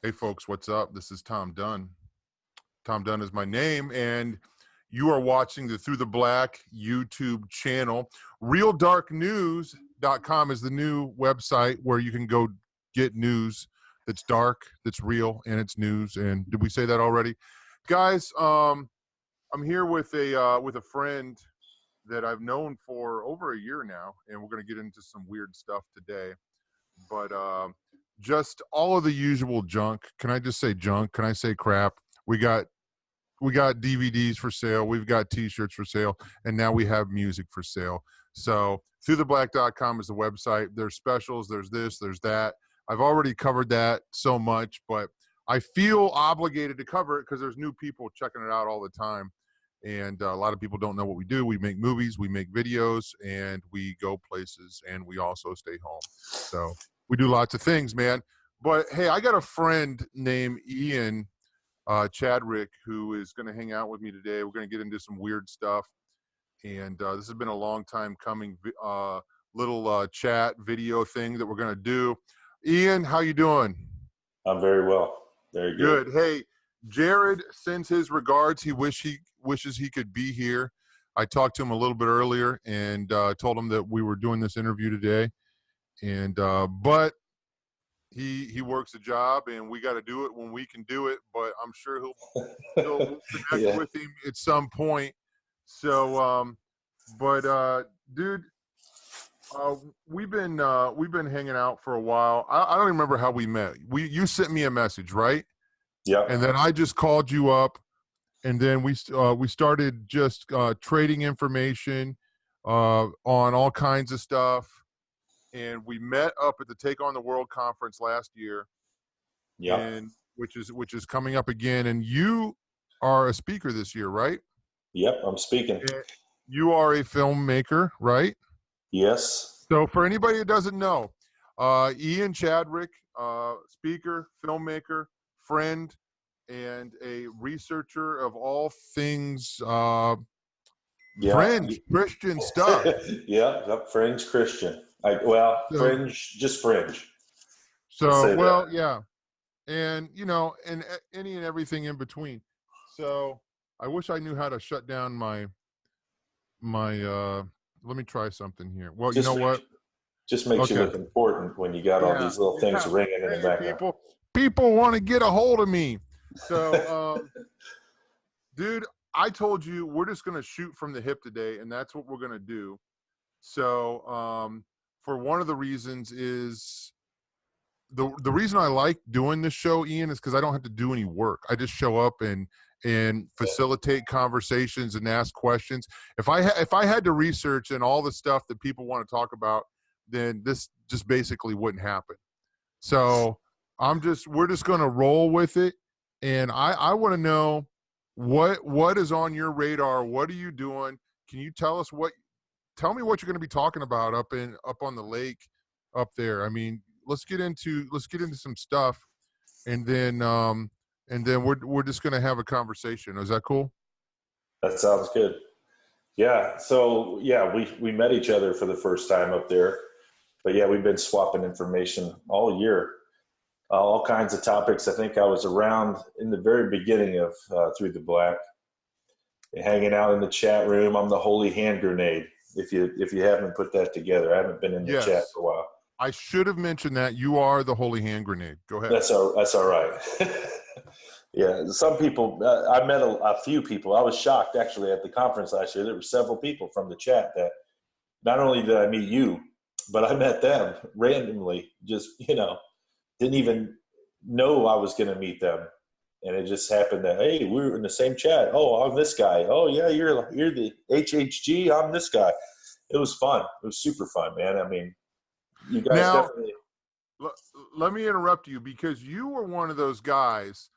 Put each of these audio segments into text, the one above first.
Hey folks, what's up? This is Tom Dunn. Tom Dunn is my name, and you are watching the Through the Black YouTube channel. RealDarkNews.com is the new website where you can go get news that's dark, that's real, and it's news. And did we say that already? Guys, I'm here with a friend that I've known for over a year now, and we're going to get into some weird stuff today. But just all of the usual junk. Can I just say junk? Can I say crap? We got DVDs for sale. We've got T-shirts for sale, and now we have music for sale. So throughtheblack.com is the website. There's specials. There's this. There's that. I've already covered that so much, but I feel obligated to cover it because there's new people checking it out all the time. And a lot of people don't know what we do. We make movies, we make videos, and we go places, and we also stay home. So we do lots of things, man. But hey, I got a friend named Ian Chadrick who is going to hang out with me today. We're going to get into some weird stuff. And this has been a long time coming little chat video thing that we're going to do. Ian, how you doing? I'm very well. Very good. Good. Hey, Jared sends his regards. He wishes he could be here. I talked to him a little bit earlier and told him that we were doing this interview today. And but he works a job, and we got to do it when we can do it. But I'm sure we'll connect with him at some point. So, dude, we've been hanging out for a while. I don't remember how we met. You sent me a message, right? Yeah. And then I just called you up, and then we started just trading information on all kinds of stuff. And we met up at the Take on the World conference last year. Yeah. And which is coming up again. And you are a speaker this year, right? Yep, I'm speaking. And you are a filmmaker, right? Yes. So for anybody who doesn't know, Ian Chadwick, speaker, filmmaker, friend, and a researcher of all things fringe Christian stuff. Yeah, fringe Christian. Fringe, just fringe. So, well, yeah. And, and any and everything in between. So I wish I knew how to shut down my let me try something here. Well, you know what? Just makes you look important when you got all these little things ringing in the background. People want to get a hold of me. So, dude, I told you we're just going to shoot from the hip today, and that's what we're going to do. So, for one of the reasons is the reason I like doing this show, Ian, is because I don't have to do any work. I just show up and facilitate conversations and ask questions. If I had to research and all the stuff that people want to talk about, then this just basically wouldn't happen. So we're just going to roll with it. And I want to know what is on your radar. What are you doing? Can you tell me what you're going to be talking about up on the lake up there? I mean, let's get into some stuff, and then we're just going to have a conversation. Is that cool? That sounds good. Yeah. So yeah, we met each other for the first time up there, but yeah, we've been swapping information all year, all kinds of topics. I think I was around in the very beginning of Through the Black, hanging out in the chat room. I'm the holy hand grenade. If you haven't put that together, I haven't been in the chat for a while. I should have mentioned that. You are the holy hand grenade. Go ahead. That's all right. Yeah, some people, I met a few people. I was shocked, actually, at the conference last year. There were several people from the chat that not only did I meet you, but I met them randomly, just, didn't even know I was going to meet them. And it just happened that, hey, we were in the same chat. Oh, I'm this guy. Oh, yeah, you're the HHG. I'm this guy. It was fun. It was super fun, man. I mean, you guys definitely. Let me interrupt you, because you were one of those guys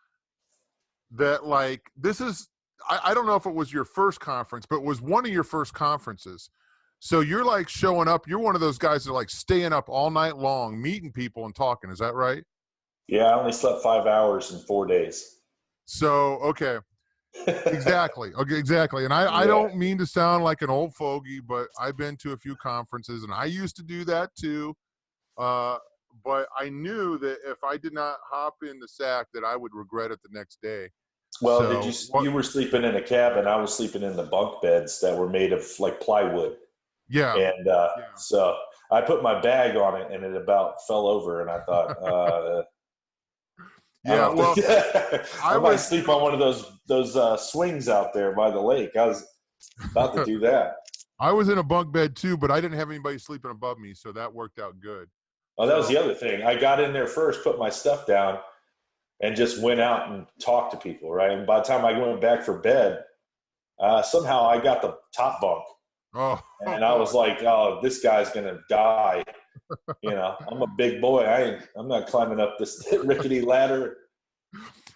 that, like, this is, I don't know if it was your first conference, but it was one of your first conferences. So you're like showing up. You're one of those guys that are like staying up all night long, meeting people and talking. Is that right? Yeah, I only slept 5 hours in 4 days. So, okay. Exactly. Okay, exactly. And I don't mean to sound like an old fogey, but I've been to a few conferences, and I used to do that too. but I knew that if I did not hop in the sack, that I would regret it the next day. Well, So you were sleeping in a cabin. I was sleeping in the bunk beds that were made of like plywood. Yeah. And so I put my bag on it and it about fell over. And I thought, yeah, well, I might sleep on one of those swings out there by the lake. I was about to do that. I was in a bunk bed too, but I didn't have anybody sleeping above me, so that worked out good. Oh, that was the other thing. I got in there first, put my stuff down, and just went out and talked to people, right? And by the time I went back for bed, somehow I got the top bunk. Oh. And I was like, oh, this guy's going to die. You know, I'm a big boy. I'm not climbing up this rickety ladder.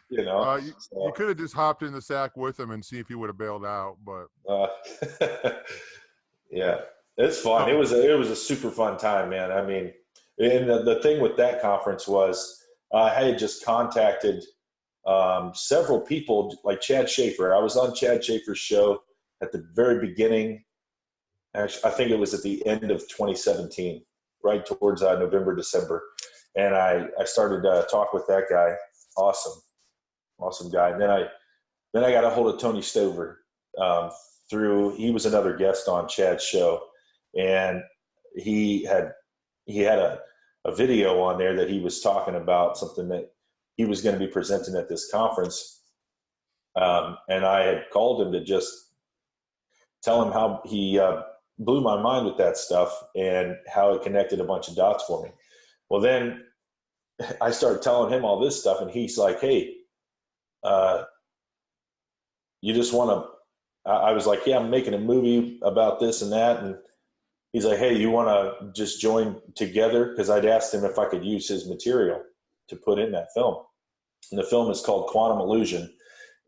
You know. You could have just hopped in the sack with him and see if he would have bailed out, but yeah, it's fun. It was a super fun time, man. I mean, and the thing with that conference was I had just contacted several people like Chad Schaefer. I was on Chad Schaefer's show at the very beginning. Actually, I think it was at the end of 2017, right towards November, December. And I started to talk with that guy. Awesome guy. And then I got a hold of Tony Stover he was another guest on Chad's show. And he had a video on there that he was talking about something that he was going to be presenting at this conference. And I had called him to just tell him how he blew my mind with that stuff and how it connected a bunch of dots for me. Well, then I started telling him all this stuff, and he's like, hey, you just want to, I was like, yeah, I'm making a movie about this and that. And he's like, hey, you want to just join together? Because I'd asked him if I could use his material to put in that film. And the film is called Quantum Illusion.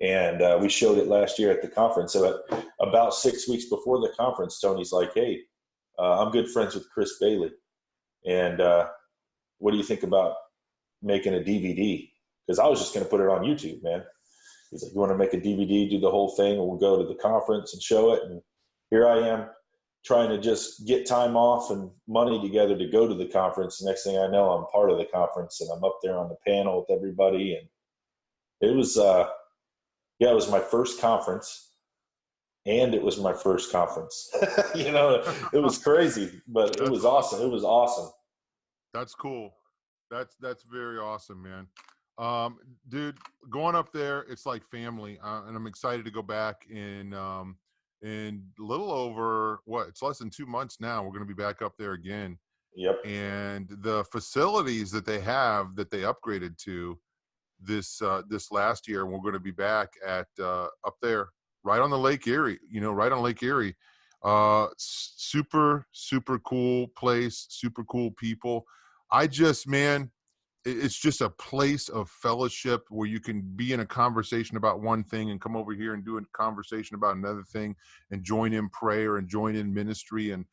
And we showed it last year at the conference. So about 6 weeks before the conference, Tony's like, hey, I'm good friends with Chris Bailey. And what do you think about making a DVD? Because I was just going to put it on YouTube, man. He's like, you want to make a DVD, do the whole thing, and we'll go to the conference and show it. And here I am trying to just get time off and money together to go to the conference. The next thing I know, I'm part of the conference, and I'm up there on the panel with everybody. And it was it was my first conference, and it was my first conference. You know, it was crazy, but it was awesome. It was awesome. That's cool. That's very awesome, man. Dude, going up there, it's like family, and I'm excited to go back in a little over it's less than 2 months now. We're going to be back up there again. Yep. And the facilities that they have that they upgraded to this last year, and we're going to be back at up there right on the Lake Erie, right on Lake Erie. Super cool place, super cool people. It's just a place of fellowship where you can be in a conversation about one thing and come over here and do a conversation about another thing and join in prayer and join in ministry. And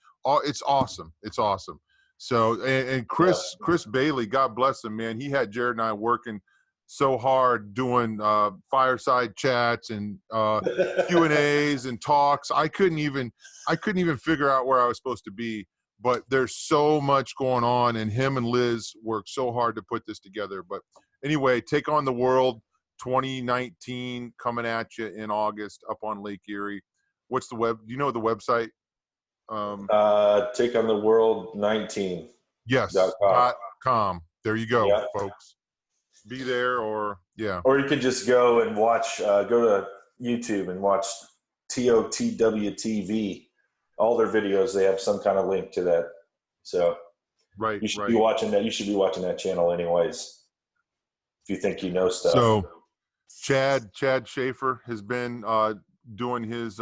it's awesome. It's awesome. So, and Chris Bailey, God bless him, man. He had Jared and I working so hard doing fireside chats and Q&As and talks. I couldn't even figure out where I was supposed to be. But there's so much going on, and him and Liz worked so hard to put this together. But anyway, Take on the World 2019 coming at you in August up on Lake Erie. What's the do you know the website? Take on the World 19. Yes. .com. There you go, folks. Be there or you could just go and watch, go to YouTube and watch TOTWTV. All their videos, they have some kind of link to that. So you should be watching that. You should be watching that channel anyways, if you think you know stuff. So Chad Schaefer has been doing his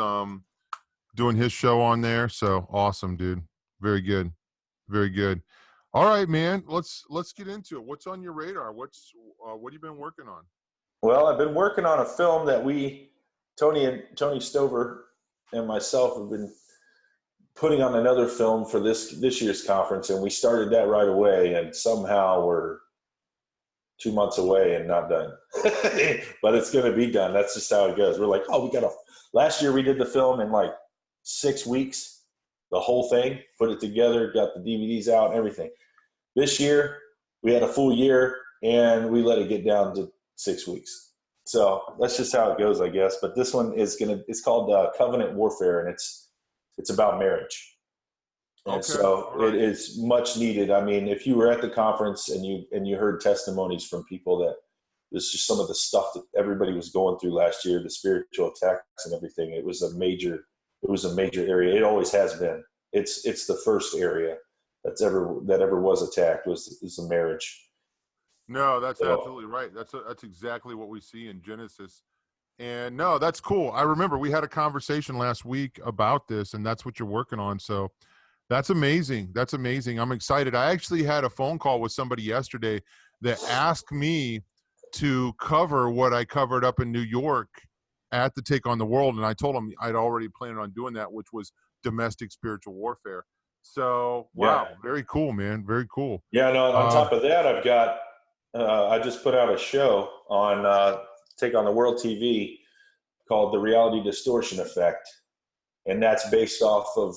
show on there. So awesome, dude. Very good. Very good. All right, man. Let's get into it. What's on your radar? What have you been working on? Well, I've been working on a film that Tony Stover and myself have been putting on another film for this year's conference, and we started that right away, and somehow we're 2 months away and not done. But it's going to be done. That's just how it goes. We're like, last year we did the film in like 6 weeks, the whole thing, put it together, got the DVDs out and everything. This year we had a full year, and we let it get down to 6 weeks. So that's just how it goes, I guess. But this one is it's called Covenant Warfare, and it's about marriage. And Okay. so Right. it is much needed. I mean, if you were at the conference and you heard testimonies from people that this just some of the stuff that everybody was going through last year, the spiritual attacks and everything, it was a major area. It always has been. It's the first area that ever was attacked is the marriage. No, that's absolutely right. That's exactly what we see in Genesis. And no, that's cool. I remember we had a conversation last week about this, and that's what you're working on. So that's amazing. That's amazing. I'm excited. I actually had a phone call with somebody yesterday that asked me to cover what I covered up in New York at the Take on the World. And I told him I'd already planned on doing that, which was domestic spiritual warfare. So, wow, Yeah. very cool, man. Very cool. Yeah, and on top of that, I've got, I just put out a show on Take on the World TV called The Reality Distortion Effect. And that's based off of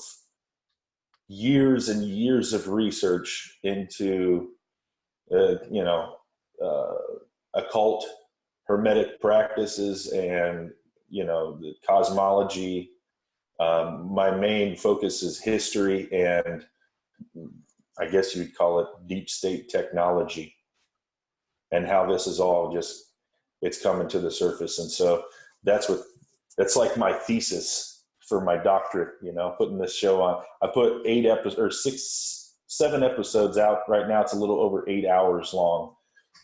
years and years of research into, occult, hermetic practices and, the cosmology. My main focus is history and I guess you'd call it deep state technology and how this is all it's coming to the surface. And so that's like my thesis for my doctorate, putting this show on. I put 7 episodes out right now. It's a little over 8 hours long,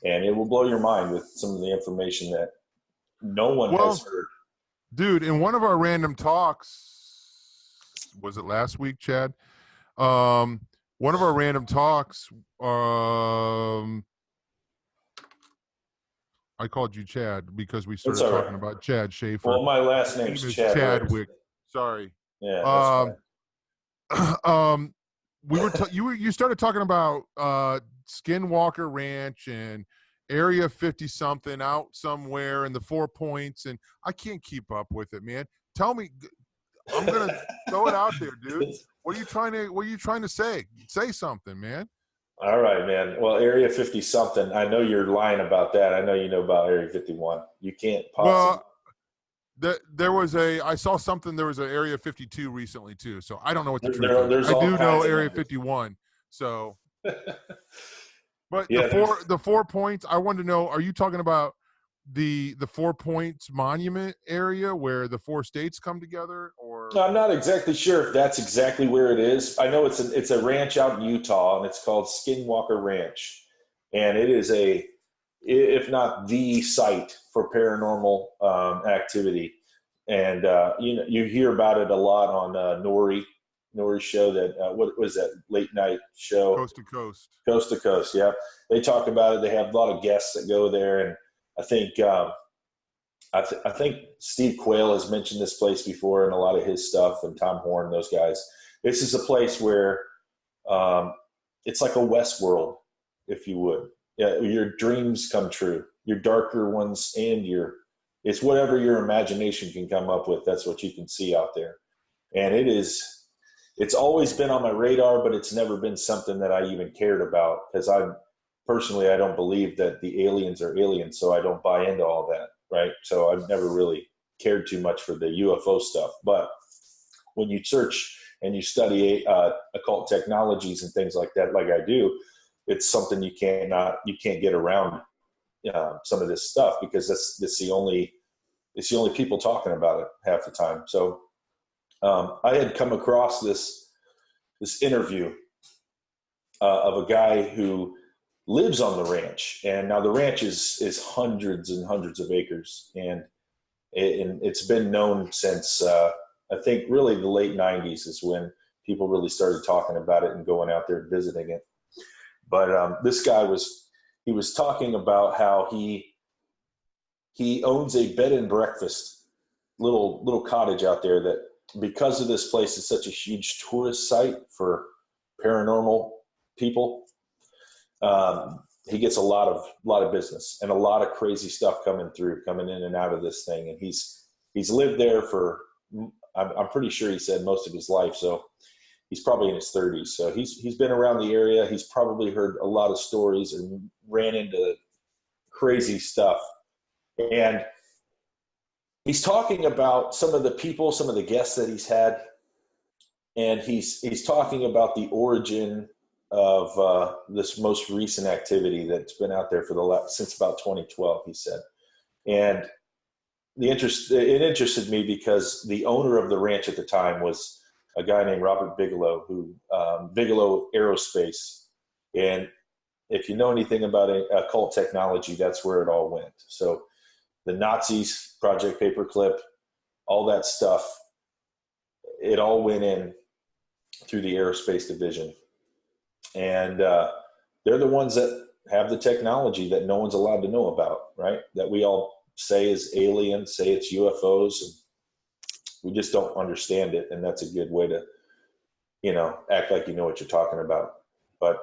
and it will blow your mind with some of the information that no one has heard. Dude, in one of our random talks, was it last week, Chad? One of our random talks, I called you Chad because we started talking about Chad Schaefer. Well, my last name's Chadwick. Sorry. Yeah, that's fine. You started talking about Skinwalker Ranch and Area 50 something out somewhere in the 4 Points, and I can't keep up with it, man. Tell me, I'm gonna throw it out there, dude. What are you trying to say? Say something, man. All right, man. Well, Area 50 something. I know you're lying about that. I know you know about Area 51. You can't possibly. Well, I saw something. There was an Area 52 recently too. So I don't know what the truth is. I do know Area 51. So, but yeah, the 4 Points. I wanted to know. Are you talking about the 4 Points monument area where the 4 states come together, or? No, I'm not exactly sure if that's exactly where it is. I know it's a ranch out in Utah, and it's called Skinwalker Ranch, and it is if not the site for paranormal activity. And you hear about it a lot on Nori's show. That what was that late night show? Coast to Coast. Coast to Coast. Yeah, they talk about it. They have a lot of guests that go there, and I think I think Steve Quayle has mentioned this place before in a lot of his stuff, and Tom Horn, those guys. This is a place where it's like a Westworld, if you would. Yeah, your dreams come true, your darker ones, and it's whatever your imagination can come up with. That's what you can see out there, and it's always been on my radar, but it's never been something that I even cared about because I don't believe that the aliens are aliens, so I don't buy into all that. Right. So I've never really cared too much for the UFO stuff. But when you search and you study occult technologies and things like that, like I do, it's something you can't get around some of this stuff because it's the only people talking about it half the time. So I had come across this interview of a guy who lives on the ranch, and now the ranch is hundreds and hundreds of acres, and it's been known since I think really the late 90s is when people really started talking about it and going out there and visiting it. But this guy was talking about how he owns a bed and breakfast little cottage out there that because of this place is such a huge tourist site for paranormal people. He gets a lot of business and a lot of crazy stuff coming in and out of this thing. And he's lived there for, I'm pretty sure he said most of his life. So he's probably in his 30s. So he's been around the area. He's probably heard a lot of stories and ran into crazy stuff. And he's talking about some of the people, some of the guests that he's had. And he's talking about the origin of this most recent activity that's been out there since about 2012, he said. And it interested me because the owner of the ranch at the time was a guy named Robert Bigelow, who Bigelow Aerospace. And if you know anything about occult technology, that's where it all went. So the Nazis, Project Paperclip, all that stuff, it all went in through the aerospace division. And they're the ones that have the technology that no one's allowed to know about, right? That we all say is alien, say it's UFOs, and we just don't understand it. And that's a good way to, act like you know what you're talking about. But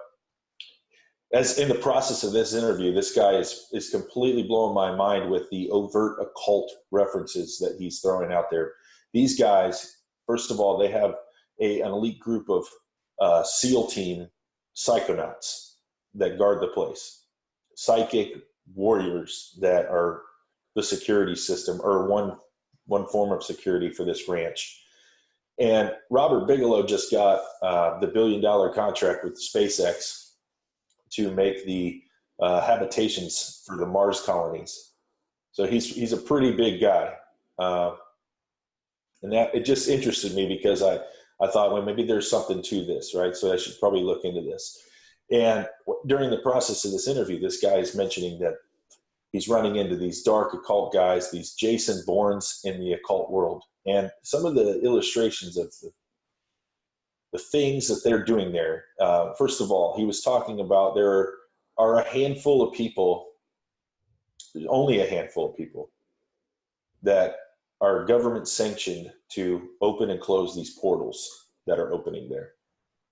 as in the process of this interview, this guy is completely blowing my mind with the overt occult references that he's throwing out there. These guys, first of all, they have an elite group of SEAL team psychonauts that guard the place, psychic warriors that are the security system, or one form of security for this ranch. And Robert Bigelow just got the $1 billion contract with SpaceX to make the habitations for the Mars colonies. So he's a pretty big guy. And that it just interested me because I thought, well, maybe there's something to this, right? So I should probably look into this. And during the process of this interview, this guy is mentioning that he's running into these dark occult guys, these Jason Bournes in the occult world. And some of the illustrations of the things that they're doing there. First of all, he was talking about there are a handful of people, only a handful of people, that are government sanctioned to open and close these portals that are opening there.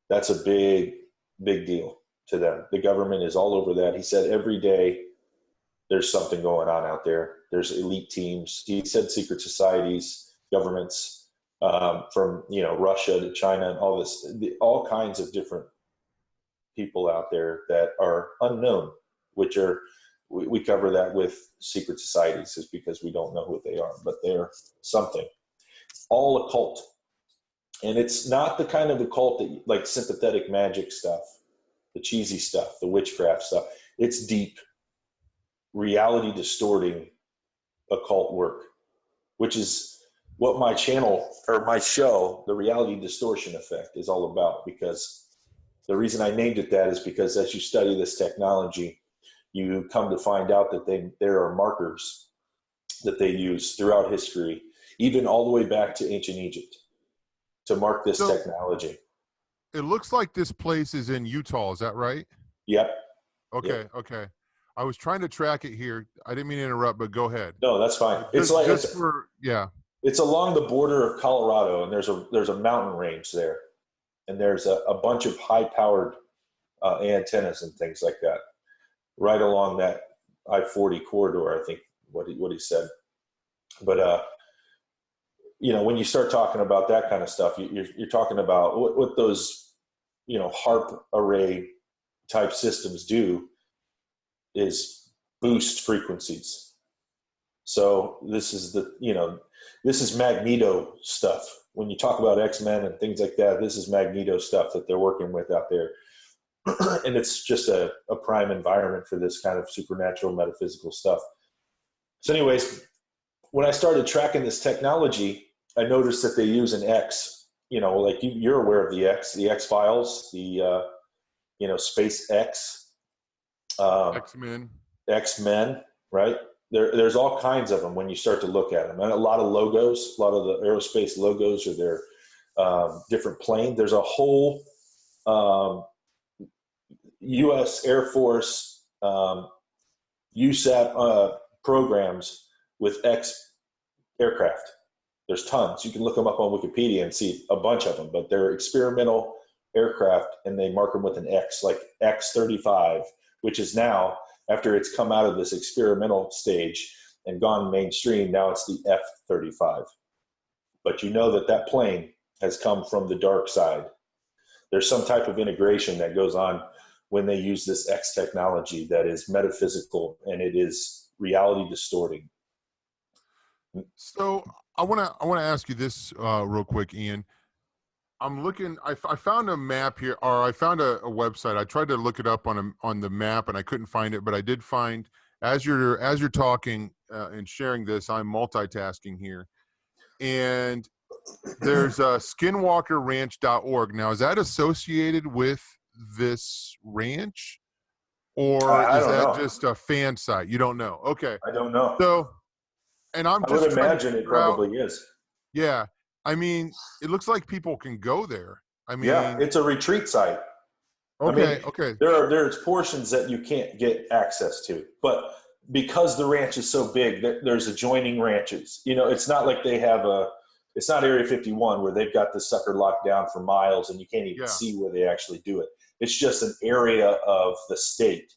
That's a big, big deal to them. The government is all over that. He said every day there's something going on out there. There's elite teams. He said secret societies, governments, from Russia to China and all this, all kinds of different people out there that are unknown, which are, we cover that with secret societies, is because we don't know who they are, but they're something. All occult. And it's not the kind of occult that, like sympathetic magic stuff, the cheesy stuff, the witchcraft stuff. It's deep, reality distorting occult work, which is what my channel or my show, The Reality Distortion Effect, is all about. Because the reason I named it that is because as you study this technology, you come to find out that there are markers that they use throughout history, even all the way back to ancient Egypt, to mark this technology. It looks like this place is in Utah. Is that right? Yep. Okay. Yep. Okay. I was trying to track it here. I didn't mean to interrupt, but go ahead. No, that's fine. It's along the border of Colorado, and there's a mountain range there, and there's a bunch of high-powered antennas and things like that, right along that I-40 corridor. I think what he said. But when you start talking about that kind of stuff, you're talking about what those HARP array type systems do is boost frequencies. So this is this is Magneto stuff. When you talk about X-Men and things like that, this is Magneto stuff that they're working with out there. And it's just a prime environment for this kind of supernatural metaphysical stuff. So anyways, when I started tracking this technology, I noticed that they use an X, like you're aware of the X-Files, the Space X. X-Men, right? There's all kinds of them when you start to look at them. And a lot of logos, a lot of the aerospace logos are their different planes. There's a whole U.S. Air Force USAP programs with X aircraft. There's tons. You can look them up on Wikipedia and see a bunch of them, but they're experimental aircraft, and they mark them with an X, like X-35, which is now, after it's come out of this experimental stage and gone mainstream, now it's the F-35. But that plane has come from the dark side. There's some type of integration that goes on when they use this X technology that is metaphysical and it is reality distorting. So I want to ask you this real quick, Ian. I'm looking. I found a map here, or I found a website. I tried to look it up on the map, and I couldn't find it. But I did find, as you're talking and sharing this, I'm multitasking here, and there's skinwalkerranch.org. Now, is that associated with this ranch, or I is don't that know. just a fan site? You don't know. Okay. I don't know. So, and I'm I just would trying imagine to it figure out. probably is. Yeah. I mean, it looks like people can go there. I mean, Yeah, it's a retreat site. okay. Okay. There's portions that you can't get access to, but because the ranch is so big, there's adjoining ranches. You know, it's not like they have it's not Area 51 where they've got this sucker locked down for miles and you can't even see where they actually do it. It's just an area of the state,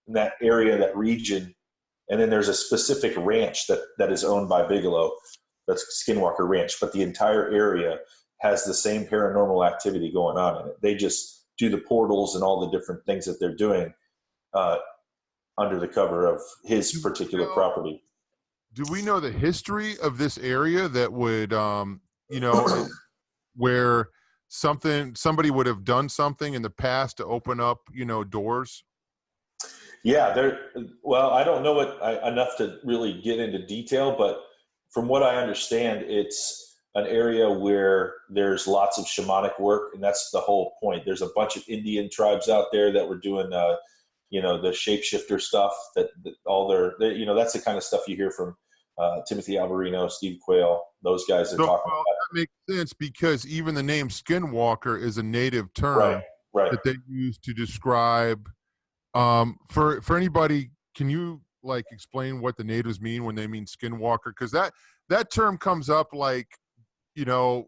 in that area, that region. And then there's a specific ranch that is owned by Bigelow. That's Skinwalker Ranch, but the entire area has the same paranormal activity going on in it. They just do the portals and all the different things that they're doing under the cover of his particular property. Do we know the history of this area that would, you know, where somebody would have done something in the past to open up, you know, doors? Yeah, well, I don't know enough to really get into detail, but from what I understand, it's an area where there's lots of shamanic work, and that's the whole point. There's a bunch of Indian tribes out there that were doing, you know, the shapeshifter stuff. That all you know, that's the kind of stuff you hear from Timothy Alvarino, Steve Quayle. Those guys are talking about. That makes sense, because even the name Skinwalker is a native term that they use to describe. For anybody, can you like explain what the natives mean when they mean Skinwalker? Because that term comes up, like, you know,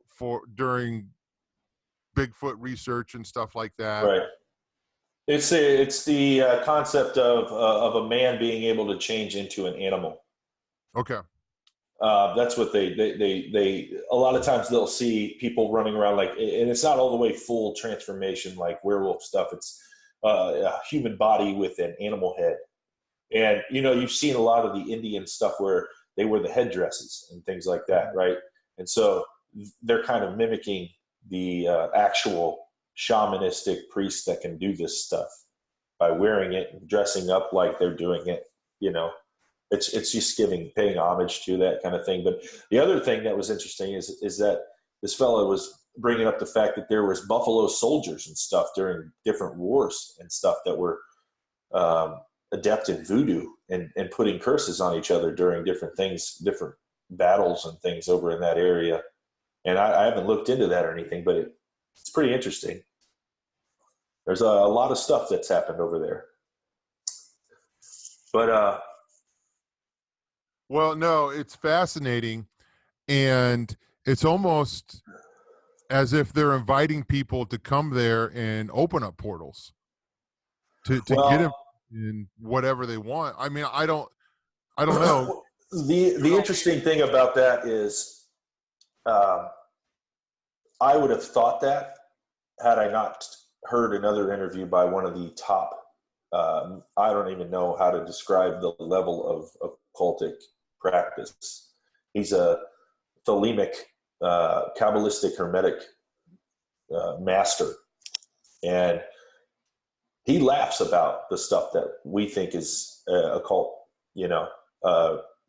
during Bigfoot research and stuff like that. Right. It's the concept of a man being able to change into an animal. Okay. That's what they a lot of times they'll see people running around like, and it's not all the way full transformation like werewolf stuff. It's a human body with an animal head. And, you know, you've seen a lot of the Indian stuff where they wear the headdresses and things like that, right? And so they're kind of mimicking the actual shamanistic priests that can do this stuff by wearing it and dressing up like they're doing it. You know, it's just paying homage to that kind of thing. But the other thing that was interesting is that this fellow was bringing up the fact that there was buffalo soldiers and stuff during different wars and stuff that were adept in voodoo and putting curses on each other during different things, different battles and things over in that area. And I haven't looked into that or anything, but it's pretty interesting. There's a lot of stuff that's happened over there. But well, no, it's fascinating, and it's almost as if they're inviting people to come there and open up portals to get them in whatever they want. I mean, I don't know. The interesting thing about that is, I would have thought that had I not heard another interview by one of the top. I don't even know how to describe the level of occultic practice. He's a Thelemic, Kabbalistic Hermetic master, and he laughs about the stuff that we think is occult, you know,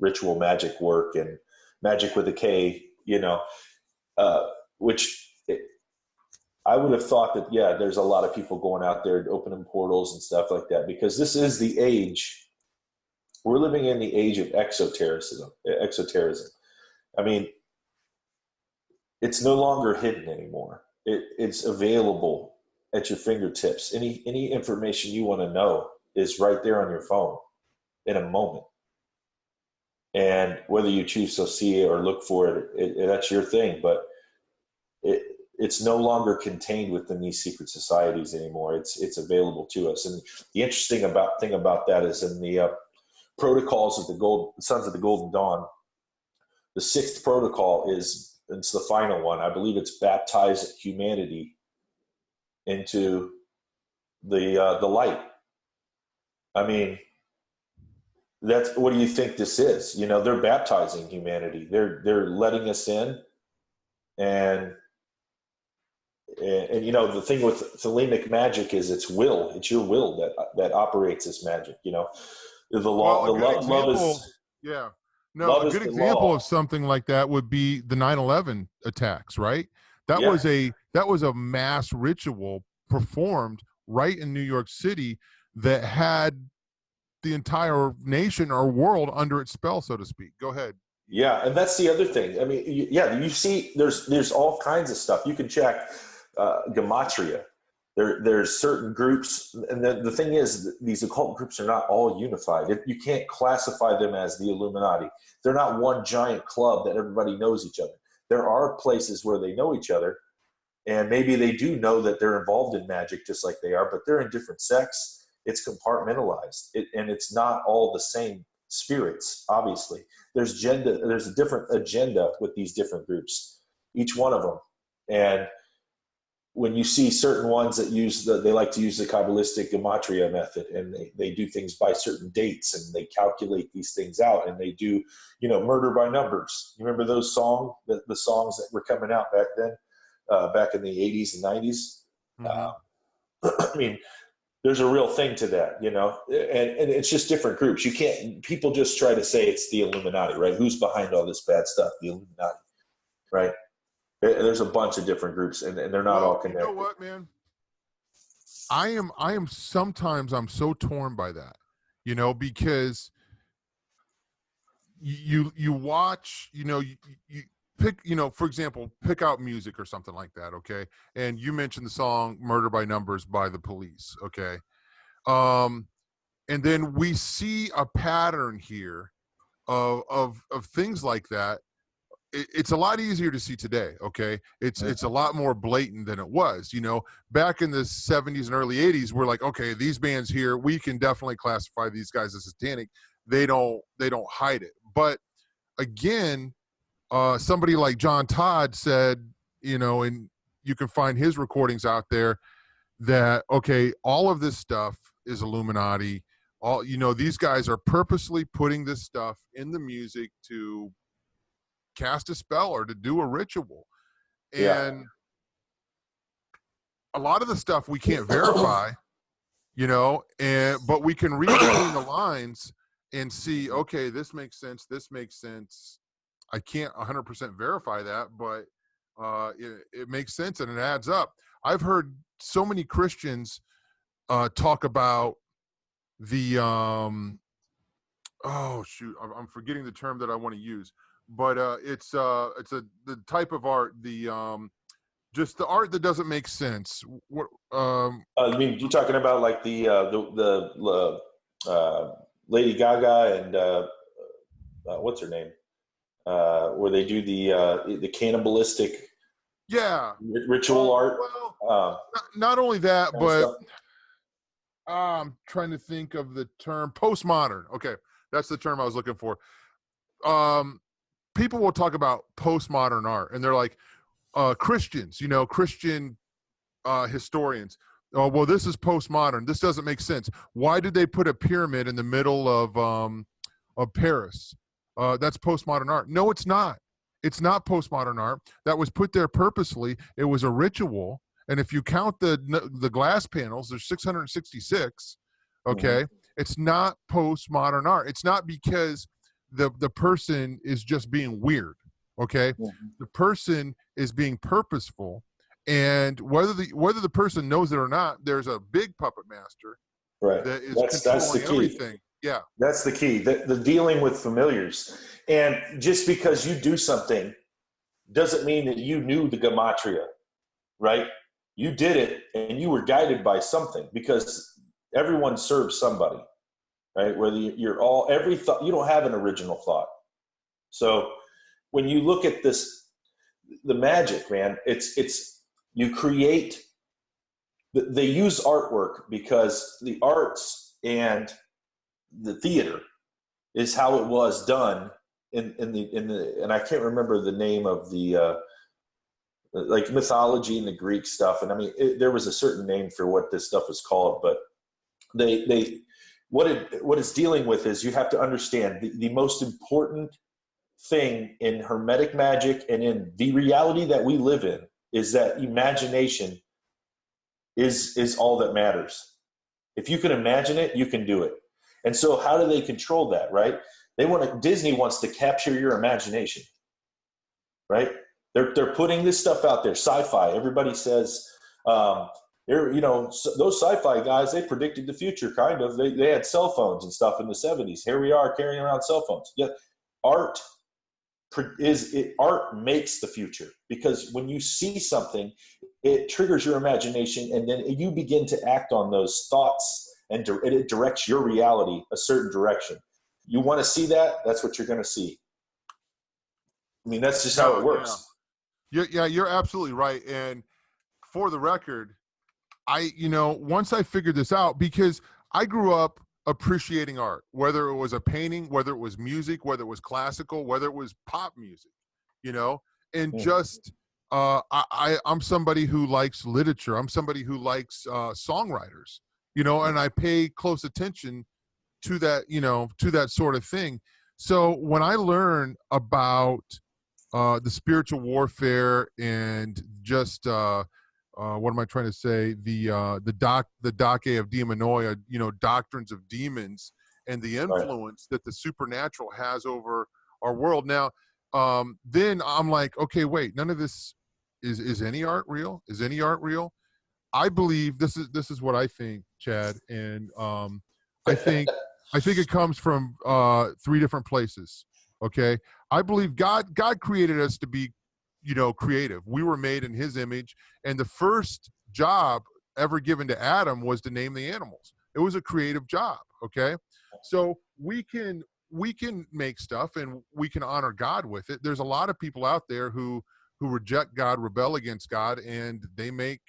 ritual magic work and magic with a K, you know, I would have thought that, yeah, there's a lot of people going out there opening portals and stuff like that, because this is the age. We're living in the age of exotericism. I mean, it's no longer hidden anymore. It's available at your fingertips. Any information you want to know is right there on your phone in a moment. And whether you choose to see it or look for it, that's your thing. But it's no longer contained within these secret societies anymore. It's available to us. And the interesting thing about that is in the protocols of the Sons of the Golden Dawn, the 6th protocol it's the final one. I believe it's baptize humanity into the light. I mean, that's, what do you think this is? You know, they're baptizing humanity. They're letting us in, and you know, the thing with thelemic magic is it's will. It's your will that operates this magic. You know, the law. Well, a The good love example, is yeah. No, love a is good the example law. of something like that would be the 9/11 attacks, right? That Yeah. was a mass ritual performed right in New York City that had the entire nation or world under its spell, so to speak. Go ahead. Yeah, and that's the other thing. I mean, yeah, you see, there's all kinds of stuff you can check. Gematria. There's certain groups, and the thing is, these occult groups are not all unified. You can't classify them as the Illuminati. They're not one giant club that everybody knows each other. There are places where they know each other, and maybe they do know that they're involved in magic just like they are, but they're in different sects. It's compartmentalized, and it's not all the same spirits. Obviously, there's a different agenda with these different groups, each one of them, and when you see certain ones that they like to use the Kabbalistic gematria method, and they do things by certain dates, and they calculate these things out, and they do, you know, murder by numbers. You remember those the songs that were coming out back then, back in the 80s and 90s? I mean, there's a real thing to that, you know, and it's just different groups. People just try to say it's the Illuminati, right? Who's behind all this bad stuff? The Illuminati, right? There's a bunch of different groups, and they're not all connected. You know what, man? I am sometimes I'm so torn by that, you know, because you watch, you know, you pick, you know, for example, pick out music or something like that, okay? And you mentioned the song "Murder by Numbers" by the Police, okay? And then we see a pattern here of things like that. It's a lot easier to see today, okay? It's a lot more blatant than it was, you know. Back in the 70s and early 80s, we're like, okay, these bands here, we can definitely classify these guys as satanic. They don't hide it. But again, somebody like John Todd said, you know, and you can find his recordings out there, that okay, all of this stuff is Illuminati. All, you know, these guys are purposely putting this stuff in the music to cast a spell or to do a ritual. And a lot of the stuff we can't verify, you know, but we can read between the lines and see, okay, this makes sense, this makes sense. I can't 100% verify that, but it makes sense and it adds up. I've heard so many Christians talk about the oh shoot, I'm forgetting the term that I want to use, but it's the type of art, the just the art that doesn't make sense. What I mean, you're talking about like the Lady Gaga and what's her name, where they do the cannibalistic ritual art. Well, not only that, but I'm trying to think of the term postmodern. Okay, that's the term I was looking for. People will talk about postmodern art, and they're like, Christians, you know, Christian historians. Oh, well, this is postmodern. This doesn't make sense. Why did they put a pyramid in the middle of Paris? That's postmodern art. No, it's not. It's not postmodern art. That was put there purposely. It was a ritual. And if you count the glass panels, there's 666. Okay, it's not postmodern art. It's not because the person is just being weird. Okay, the person is being purposeful, and whether the person knows it or not, there's a big puppet master, right? That is That's the key. Everything. Yeah, that's the key. The dealing with familiars, and just because you do something doesn't mean that you knew the gematria, right? You did it, and you were guided by something, because everyone serves somebody, right? Whether you're all every thought, you don't have an original thought. So when you look at this, the magic, man, it's you create. They use artwork because the arts and the theater is how it was done in the and I can't remember the name of the like mythology and the Greek stuff. And I mean, there was a certain name for what this stuff was called, but what it's dealing with is, you have to understand the most important thing in Hermetic magic and in the reality that we live in is that imagination is all that matters. If you can imagine it, you can do it. And so how do they control that, right? Disney wants to capture your imagination, right? They're putting this stuff out there. Sci-fi. Everybody says, those sci-fi guys, they predicted the future, kind of. They had cell phones and stuff in the 70s. Here we are carrying around cell phones. Yet art makes the future, because when you see something, it triggers your imagination, and then you begin to act on those thoughts, and it directs your reality a certain direction. You want to see that? That's what you're going to see. I mean, that's just how it works. Yeah, you're absolutely right. And for the record, once I figured this out, because I grew up appreciating art, whether it was a painting, whether it was music, whether it was classical, whether it was pop music, and just I'm somebody who likes literature. I'm somebody who likes songwriters, and I pay close attention to that, to that sort of thing. So when I learn about the spiritual warfare and just what am I trying to say? The Dache of Demonoia, doctrines of demons and the influence that the supernatural has over our world. Now, then I'm like, okay, wait, none of this is any art real? Is any art real? I believe this is what I think, Chad, and I think it comes from 3 different places. Okay, I believe God created us to be, creative. We were made in His image, and the first job ever given to Adam was to name the animals. It was a creative job. Okay, so we can make stuff and we can honor God with it. There's a lot of people out there who reject God, rebel against God, and they make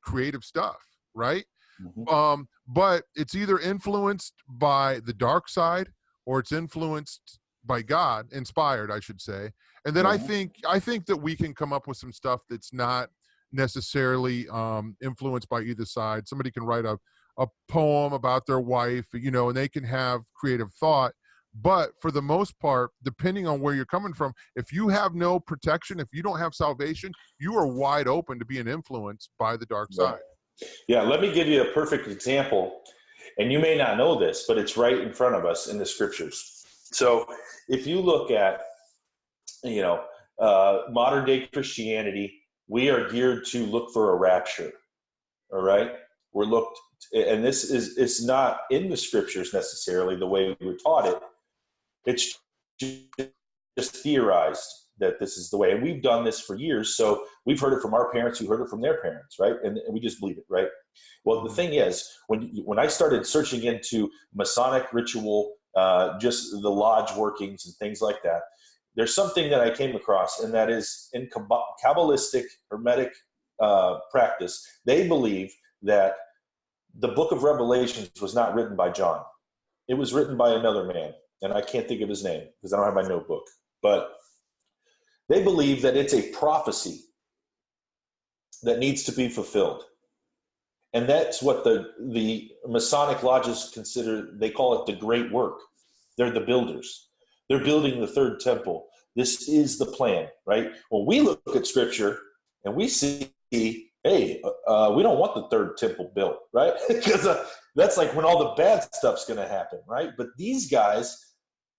creative stuff, right? Mm-hmm. But it's either influenced by the dark side or it's influenced by God, inspired, I should say. And then mm-hmm. I think that we can come up with some stuff that's not necessarily influenced by either side. Somebody can write a poem about their wife, and they can have creative thought. But for the most part, depending on where you're coming from, if you have no protection, if you don't have salvation, you are wide open to being influenced by the dark side. Yeah, let me give you a perfect example. And you may not know this, but it's right in front of us in the scriptures. So if you look at, modern day Christianity, we are geared to look for a rapture. All right. And it's not in the scriptures necessarily the way we're taught it. It's just theorized that this is the way. And we've done this for years. So we've heard it from our parents who heard it from their parents, right? And we just believe it, right? Well, the thing is, when I started searching into Masonic ritual, just the lodge workings and things like that, there's something that I came across, and that is in Kabbalistic Hermetic practice, they believe that the book of Revelations was not written by John. It was written by another man, and I can't think of his name because I don't have my notebook. But they believe that it's a prophecy that needs to be fulfilled. And that's what the Masonic lodges consider. They call it the great work. They're the builders. They're building the third temple. This is the plan, right? When we look at scripture and we see, hey, we don't want the third temple built, right? Because that's like when all the bad stuff's going to happen, right? But these guys,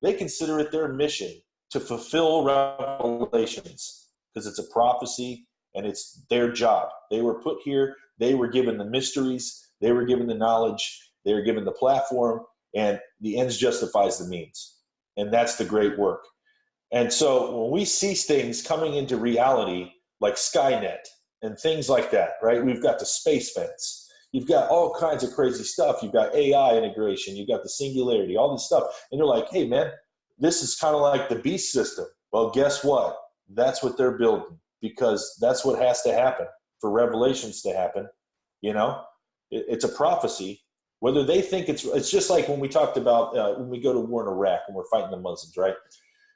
they consider it their mission to fulfill Revelations because it's a prophecy and it's their job. They were put here. They were given the mysteries. They were given the knowledge. They were given the platform, and the ends justifies the means. And that's the great work. And so when we see things coming into reality like Skynet and things like that, right? We've got the space fence. You've got all kinds of crazy stuff. You've got AI integration. You've got the singularity, all this stuff. And you're like, hey, man, this is kind of like the beast system. Well, guess what? That's what they're building, because that's what has to happen for Revelations to happen. It's a prophecy. Whether they think it's just like when we talked about when we go to war in Iraq and we're fighting the Muslims, right?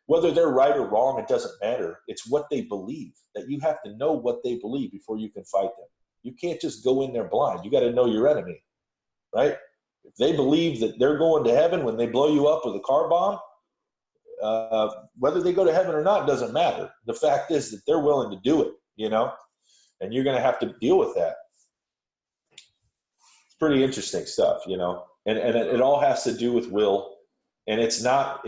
whether they're right or wrong, it doesn't matter. It's what they believe, that you have to know what they believe before you can fight them. You can't just go in there blind. You got to know your enemy, right? If they believe that they're going to heaven when they blow you up with a car bomb, whether they go to heaven or not doesn't matter. The fact is that they're willing to do it, you know, and you're going to have to deal with that. It's pretty interesting stuff, you know, and it all has to do with will, and it's not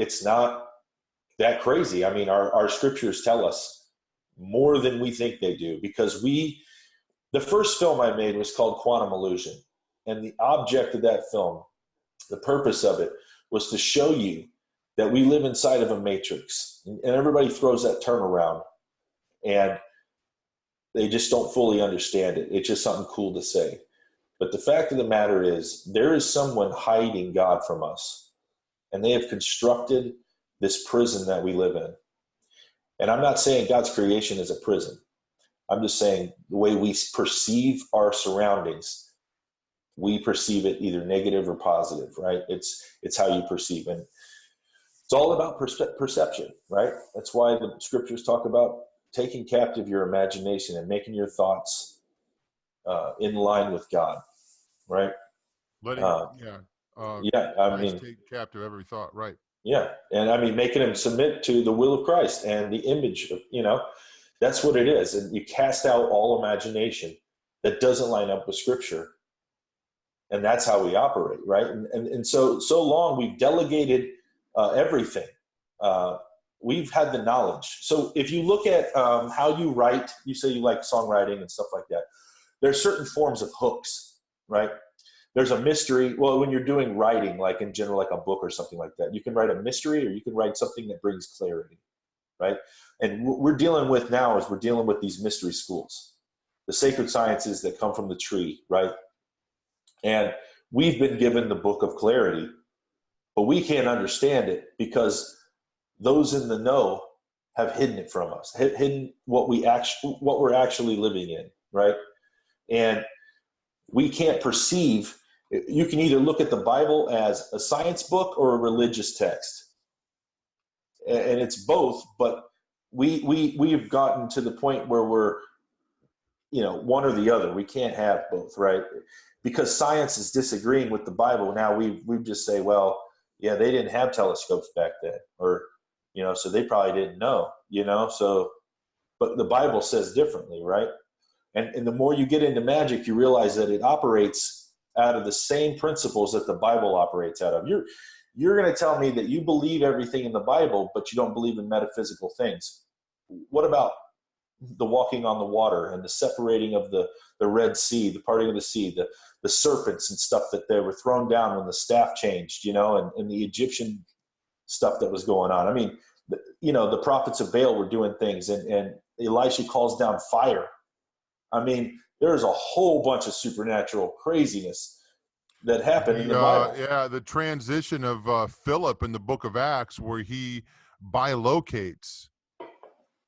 that crazy. I mean, our scriptures tell us more than we think they do, because the first film I made was called Quantum Illusion, and the object of that film, the purpose of it, was to show you that we live inside of a matrix, and everybody throws that term around, and they just don't fully understand it. It's just something cool to say. But the fact of the matter is, there is someone hiding God from us, and they have constructed this prison that we live in. And I'm not saying God's creation is a prison. I'm just saying the way we perceive our surroundings, we perceive it either negative or positive, right? It's how you perceive it. It's all about perception, right? That's why the scriptures talk about taking captive your imagination and making your thoughts in line with God, right? Letting, I mean, take captive every thought, right? Yeah, and I mean, making them submit to the will of Christ and the image of, you know, that's what it is. And you cast out all imagination that doesn't line up with Scripture, and that's how we operate, right? And so long we've delegated everything. We've had the knowledge. So if you look at how you write, you say you like songwriting and stuff like that. There's certain forms of hooks, right? There's a mystery. Well, when you're doing writing, like in general, like a book or something like that, you can write a mystery or you can write something that brings clarity, right? And what we're dealing with now is we're dealing with these mystery schools, the sacred sciences that come from the tree, right? And we've been given the book of clarity, but we can't understand it because those in the know have hidden it from us, hidden what we're actually living in, right? And we can't perceive. You can either look at the Bible as a science book or a religious text, and it's both. But we've gotten to the point where we're, you know, one or the other. We can't have both, right? Because science is disagreeing with the Bible. Now we just say, well, yeah, they didn't have telescopes back then, or, you know, so they probably didn't know, you know. So, but the Bible says differently, right? And the more you get into magic, you realize that it operates out of the same principles that the Bible operates out of. You're going to tell me that you believe everything in the Bible, but you don't believe in metaphysical things. What about the walking on the water and the separating of the Red Sea, the parting of the sea, the serpents and stuff that they were thrown down when the staff changed, you know, and the Egyptian stuff that was going on? I mean, you know, the prophets of Baal were doing things, and Elisha calls down fire. I mean, there's a whole bunch of supernatural craziness that happened in the Bible. Yeah, the transition of Philip in the book of Acts, where he bilocates.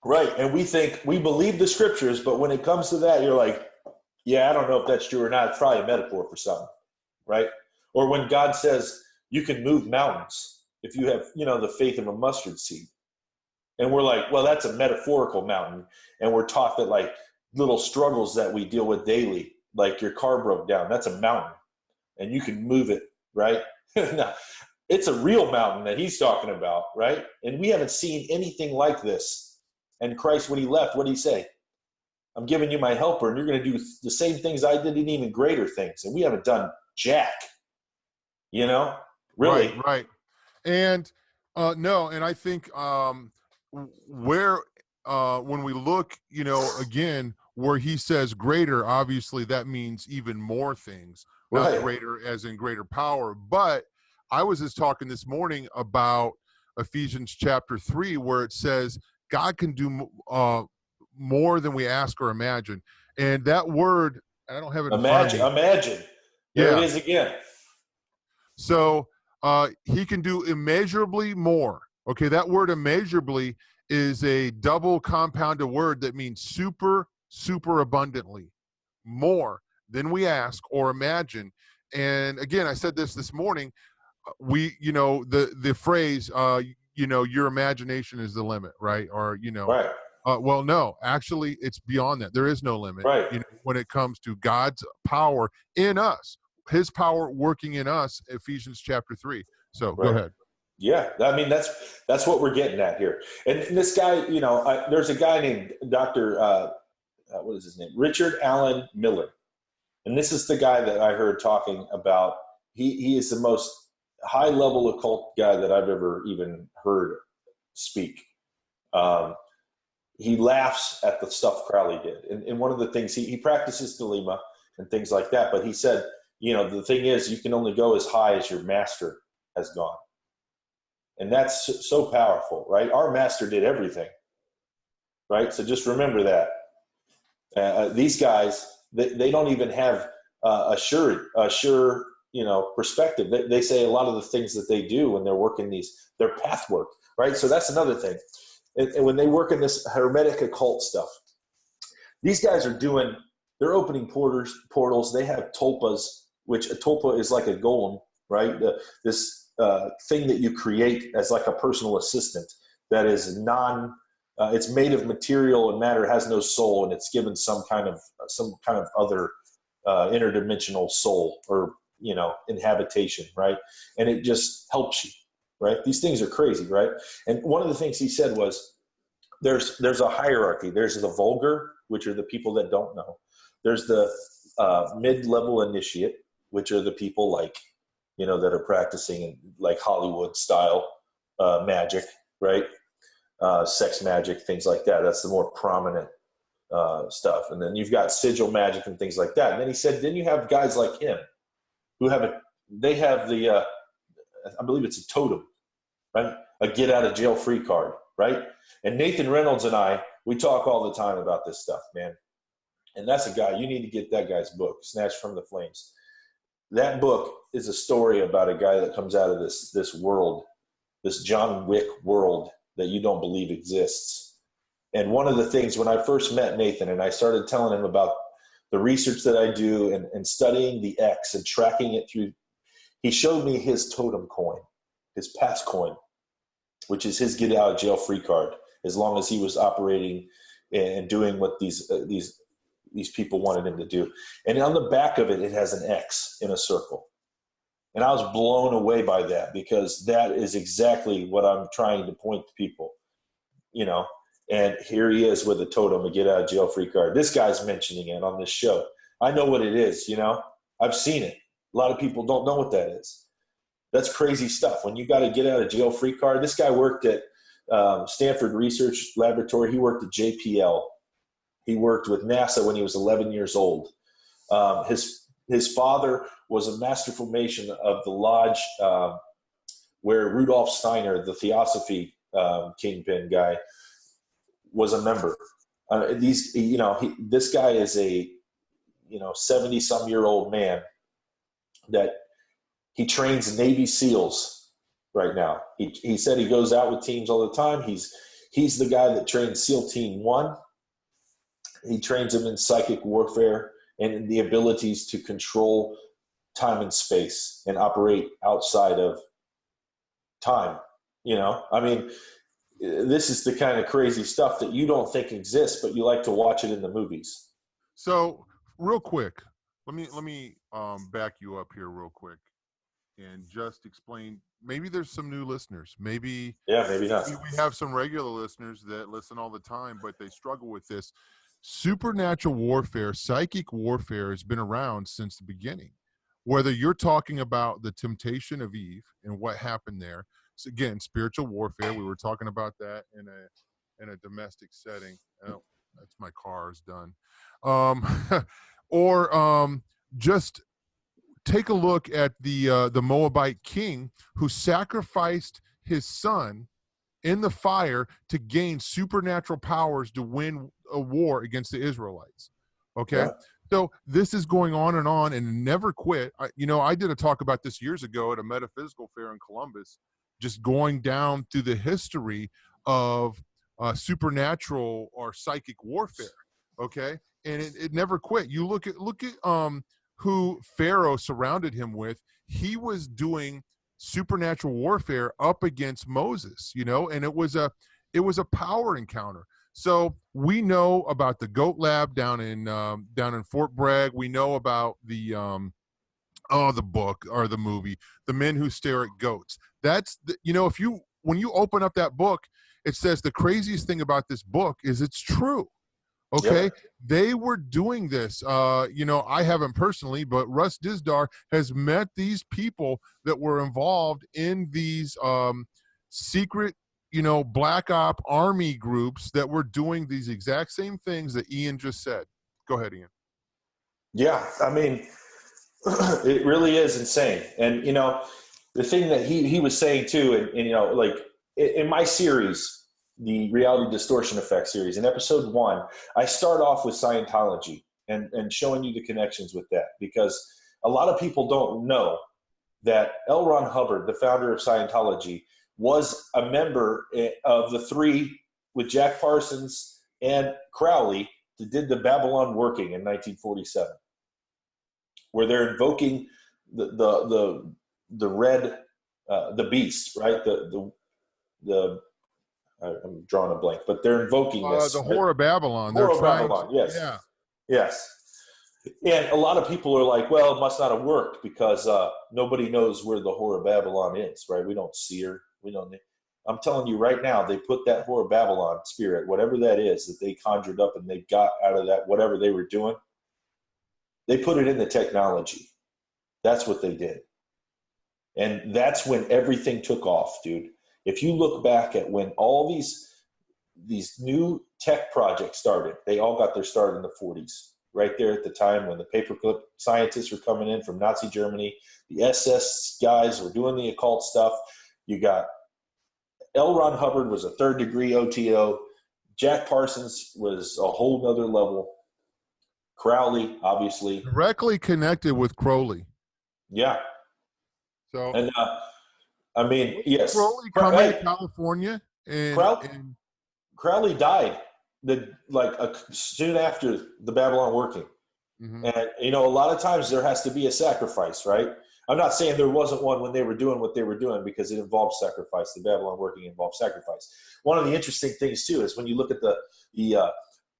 Right, and we believe the scriptures, but when it comes to that, you're like, yeah, I don't know if that's true or not. It's probably a metaphor for something, right? Or when God says you can move mountains if you have, you know, the faith of a mustard seed. And we're like, well, that's a metaphorical mountain. And we're taught that, like, little struggles that we deal with daily, like your car broke down, that's a mountain and you can move it, right? No, it's a real mountain that he's talking about, right? And we haven't seen anything like this. And Christ, when he left, what did he say? I'm giving you my helper, and you're going to do the same things I did and even greater things. And we haven't done jack, you know, really. Right. And no, and I think where when we look, you know, again, where he says greater, obviously that means even more things, not Right. greater as in greater power. But I was just talking this morning about Ephesians chapter 3, where it says God can do more than we ask or imagine. And that word, I don't have it in front of me. Imagine. There it is again. So he can do immeasurably more. Okay, that word immeasurably is a double compounded word that means super abundantly, more than we ask or imagine. And again, I said this morning, we, you know, the phrase, you know, your imagination is the limit, right? Or, you know, Right. well, no, actually, it's beyond that. There is no limit, Right. you know, when it comes to God's power in us, His power working in us. Ephesians chapter 3. So go Right. ahead. Yeah, I mean that's what we're getting at here. And this guy, you know, there's a guy named Dr. What is his name? Richard Allen Miller, and this is the guy that I heard talking about. He is the most high level occult guy that I've ever even heard speak. He laughs at the stuff Crowley did, and one of the things he practices Thelema and things like that. But he said, you know, the thing is, you can only go as high as your master has gone. And that's so powerful, right? Our master did everything, right? So just remember that. These guys, they don't even have a sure, you know, perspective. They say a lot of the things that they do when they're working their path work, right? So that's another thing. And when they work in this hermetic occult stuff, these guys they're opening portals. They have tulpas, which a tulpa is like a golem, right? This thing that you create as like a personal assistant that is it's made of material and matter, has no soul, and it's given some kind of other interdimensional soul, or, you know, inhabitation, right? And it just helps you, right? These things are crazy, right? And one of the things he said was, there's a hierarchy. There's the vulgar, which are the people that don't know. There's the mid-level initiate, which are the people like, you know, that are practicing like Hollywood style magic, right? Sex magic, things like that. That's the more prominent stuff. And then you've got sigil magic and things like that. And then he said, then you have guys like him who they have the, I believe it's a totem, right? A get out of jail free card, right? And Nathan Reynolds and we talk all the time about this stuff, man. And that's a guy, you need to get that guy's book, Snatched from the Flames. That book is a story about a guy that comes out of this world, this John Wick world that you don't believe exists. And one of the things, when I first met Nathan and I started telling him about the research that I do and studying the X and tracking it through, he showed me his totem coin, his pass coin, which is his get out of jail free card, as long as he was operating and doing what these people wanted him to do. And on the back of it, it has an X in a circle. And I was blown away by that, because that is exactly what I'm trying to point to people, you know. And here he is with a totem, a get out of jail free card. This guy's mentioning it on this show. I know what it is, you know. I've seen it. A lot of people don't know what that is. That's crazy stuff. When you got to get out of jail free card, this guy worked at Stanford Research Laboratory. He worked at JPL. He worked with NASA when he was 11 years old. His father was a master formation of the lodge where Rudolf Steiner, the Theosophy kingpin guy, was a member. This guy is a 70-some-year-old man that he trains Navy SEALs right now. He said he goes out with teams all the time. He's the guy that trains SEAL Team 1. He trains them in psychic warfare and in the abilities to control time and space and operate outside of time. You know, I mean, this is the kind of crazy stuff that you don't think exists, but you like to watch it in the movies. So real quick, let me back you up here real quick and just explain. Maybe there's some new listeners. Maybe not. We have some regular listeners that listen all the time, but they struggle with this. Supernatural warfare, psychic warfare has been around since the beginning. Whether you're talking about the temptation of Eve and what happened there, so again, spiritual warfare. We were talking about that in a domestic setting. Oh, that's my car's done. Or just take a look at the Moabite king who sacrificed his son in the fire to gain supernatural powers to win a war against the Israelites. Okay. Yeah. So this is going on and never quit. I did a talk about this years ago at a metaphysical fair in Columbus, just going down through the history of supernatural or psychic warfare. Okay. And it never quit. You look at who Pharaoh surrounded him with. He was doing supernatural warfare up against Moses, you know, and it was a power encounter. So we know about the goat lab down in Fort Bragg. We know about the book or the movie, The Men Who Stare at Goats. That's you know, when you open up that book, it says the craziest thing about this book is it's true. Okay. Yep. They were doing this. You know, I haven't personally, but Russ Dizdar has met these people that were involved in these secret, you know, black op army groups that were doing these exact same things that Ian just said. Go ahead, Ian. Yeah. I mean, it really is insane. And, you know, the thing that he was saying too, and you know, like in my series, the Reality Distortion Effect series, in episode 1, I start off with Scientology and showing you the connections with that, because a lot of people don't know that L. Ron Hubbard, the founder of Scientology, was a member of the 3 with Jack Parsons and Crowley that did the Babylon Working in 1947, where they're invoking the red, the beast, right? I'm drawing a blank, but they're invoking this. The Whore of Babylon. Whore of Babylon, yes. Yeah. Yes. And a lot of people are like, well, it must not have worked because nobody knows where the Whore of Babylon is, right? We don't see her. I'm telling you right now, they put that Whore of Babylon spirit, whatever that is that they conjured up and they got out of that, whatever they were doing, they put it in the technology. That's what they did. And that's when everything took off, dude. If you look back at when all these new tech projects started, they all got their start in the 40s, right there at the time when the paperclip scientists were coming in from Nazi Germany. The SS guys were doing the occult stuff. You got L. Ron Hubbard was a 3rd degree OTO. Jack Parsons was a whole nother level. Crowley, obviously. Directly connected with Crowley. Yeah. So, and I mean, yes. Crowley coming to California, and Crowley died soon after the Babylon Working. Mm-hmm. And, you know, a lot of times there has to be a sacrifice, right? I'm not saying there wasn't one when they were doing what they were doing, because it involved sacrifice. The Babylon Working involved sacrifice. One of the interesting things, too, is when you look at the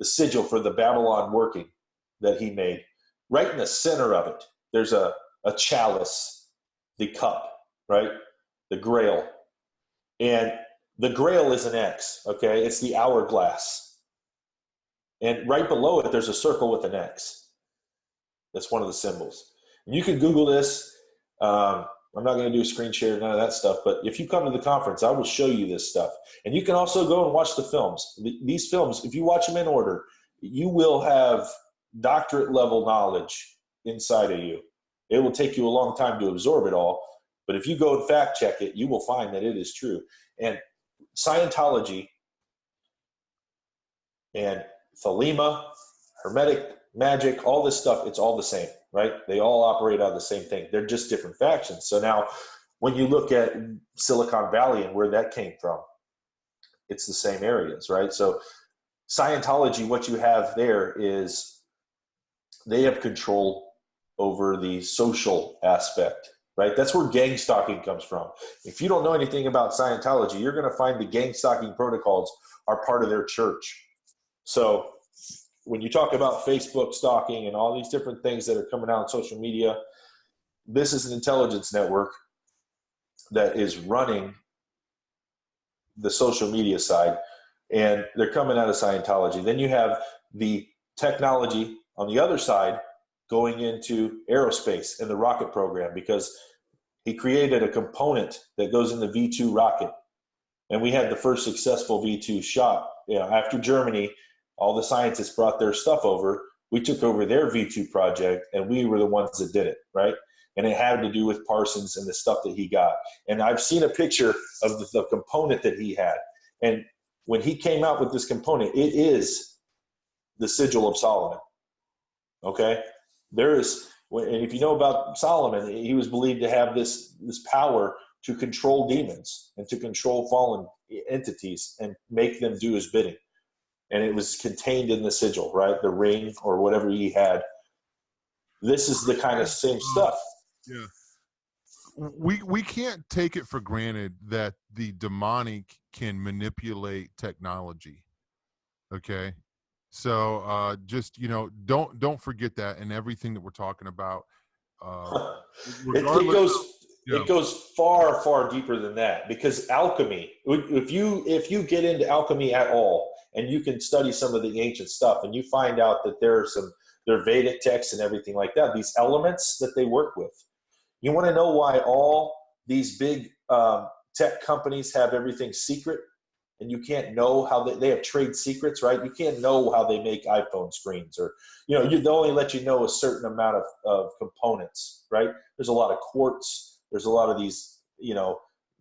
sigil for the Babylon Working that he made, right in the center of it, there's a chalice, the cup, right? The grail. And the grail is an X, okay? It's the hourglass. And right below it, there's a circle with an X. That's one of the symbols. And you can Google this. I'm not going to do a screen share, none of that stuff. But if you come to the conference, I will show you this stuff. And you can also go and watch the films. These films, if you watch them in order, you will have doctorate level knowledge inside of you. It will take you a long time to absorb it all. But if you go and fact check it, you will find that it is true. And Scientology and Thelema, Hermetic magic, all this stuff, it's all the same, right? They all operate out of the same thing. They're just different factions. So now when you look at Silicon Valley and where that came from, it's the same areas, right? So Scientology, what you have there is they have control over the social aspect, right? That's where gang stalking comes from. If you don't know anything about Scientology, you're going to find the gang stalking protocols are part of their church. So when you talk about Facebook stalking and all these different things that are coming out on social media, this is an intelligence network that is running the social media side, and they're coming out of Scientology. Then you have the technology on the other side going into aerospace and the rocket program, because he created a component that goes in the V2 rocket. And we had the first successful V2 shot. You know, after Germany, all the scientists brought their stuff over. We took over their V2 project, and we were the ones that did it, right? And it had to do with Parsons and the stuff that he got. And I've seen a picture of the component that he had. And when he came out with this component, it is the sigil of Solomon. Okay? There is, and if you know about Solomon, he was believed to have this power to control demons and to control fallen entities and make them do his bidding. And it was contained in the sigil, right? The ring or whatever he had. This is the kind of same stuff. Yeah. we can't take it for granted that the demonic can manipulate technology. Okay, so just don't forget that in everything that we're talking about. It Regardless, goes far, far deeper than that, because alchemy, if you get into alchemy at all, and you can study some of the ancient stuff, and you find out that there are Vedic texts and everything like that, these elements that they work with. You want to know why all these big tech companies have everything secret, and you can't know how they have trade secrets, right? You can't know how they make iPhone screens, or they'll only let you know a certain amount of components, right? There's a lot of quartz, there's a lot of these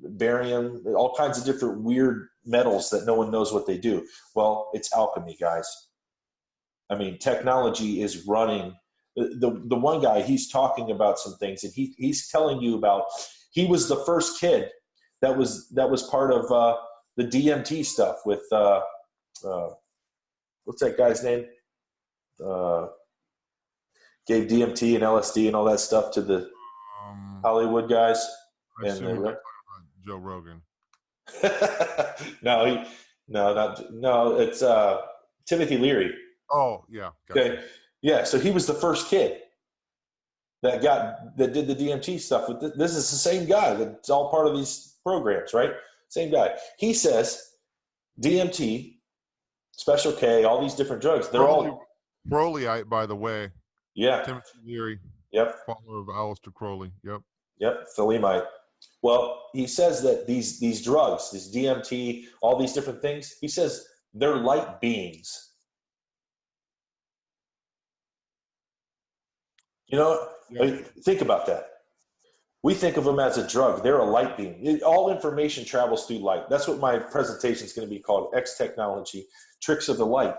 barium, all kinds of different weird metals that no one knows what they do. Well, it's alchemy, guys. I mean, technology is running. The one guy, he's talking about some things, and he's telling you about, he was the first kid that was part of the DMT stuff with what's that guy's name? Gave DMT and LSD and all that stuff to the Hollywood guys. Joe Rogan. No, it's Timothy Leary. Oh yeah. Gotcha. Okay. Yeah, so he was the first kid that did the DMT stuff. This is the same guy that's all part of these programs, right? Same guy. He says DMT, Special K, all these different drugs, they're all Crowleyite, by the way. Yeah. Timothy Leary. Yep. Follower of Aleister Crowley. Yep. Yep. Thalemite. Well, he says that these drugs, this DMT, all these different things, he says they're light beings. Think about that. We think of them as a drug. They're a light beam. All information travels through light. That's what my presentation is going to be called, X Technology, Tricks of the Light.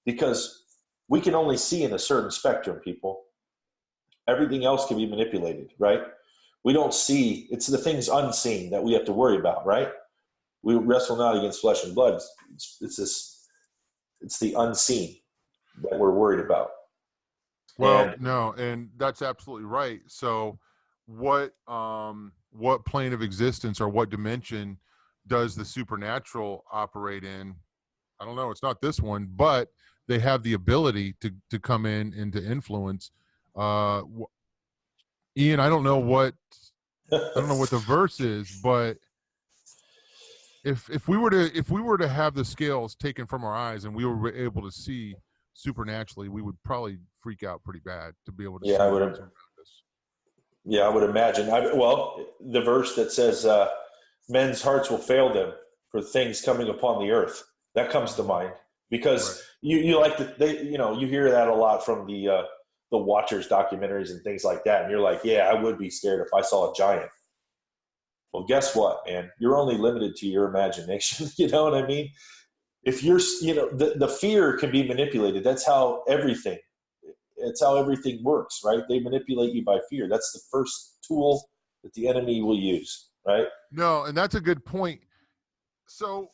Because we can only see in a certain spectrum, people. Everything else can be manipulated, right? We don't see. It's the things unseen that we have to worry about, right? We wrestle not against flesh and blood. It's the unseen that we're worried about. Well, no, and that's absolutely right. So what plane of existence or what dimension does the supernatural operate in? I don't know. It's not this one, but they have the ability to come in and to influence. Ian, I don't know what the verse is, but if we were to have the scales taken from our eyes and we were able to see supernaturally, we would probably freak out pretty bad to be able to see I would. Yeah, I would imagine. The verse that says, "Men's hearts will fail them for things coming upon the earth," that comes to mind, because you like you hear that a lot from the Watchers documentaries and things like that, and you're like, yeah, I would be scared if I saw a giant. Well, guess what, man? You're only limited to your imagination. You know what I mean? If you're, the fear can be manipulated. That's how everything works, right? They manipulate you by fear. That's the first tool that the enemy will use, right? No, and that's a good point. So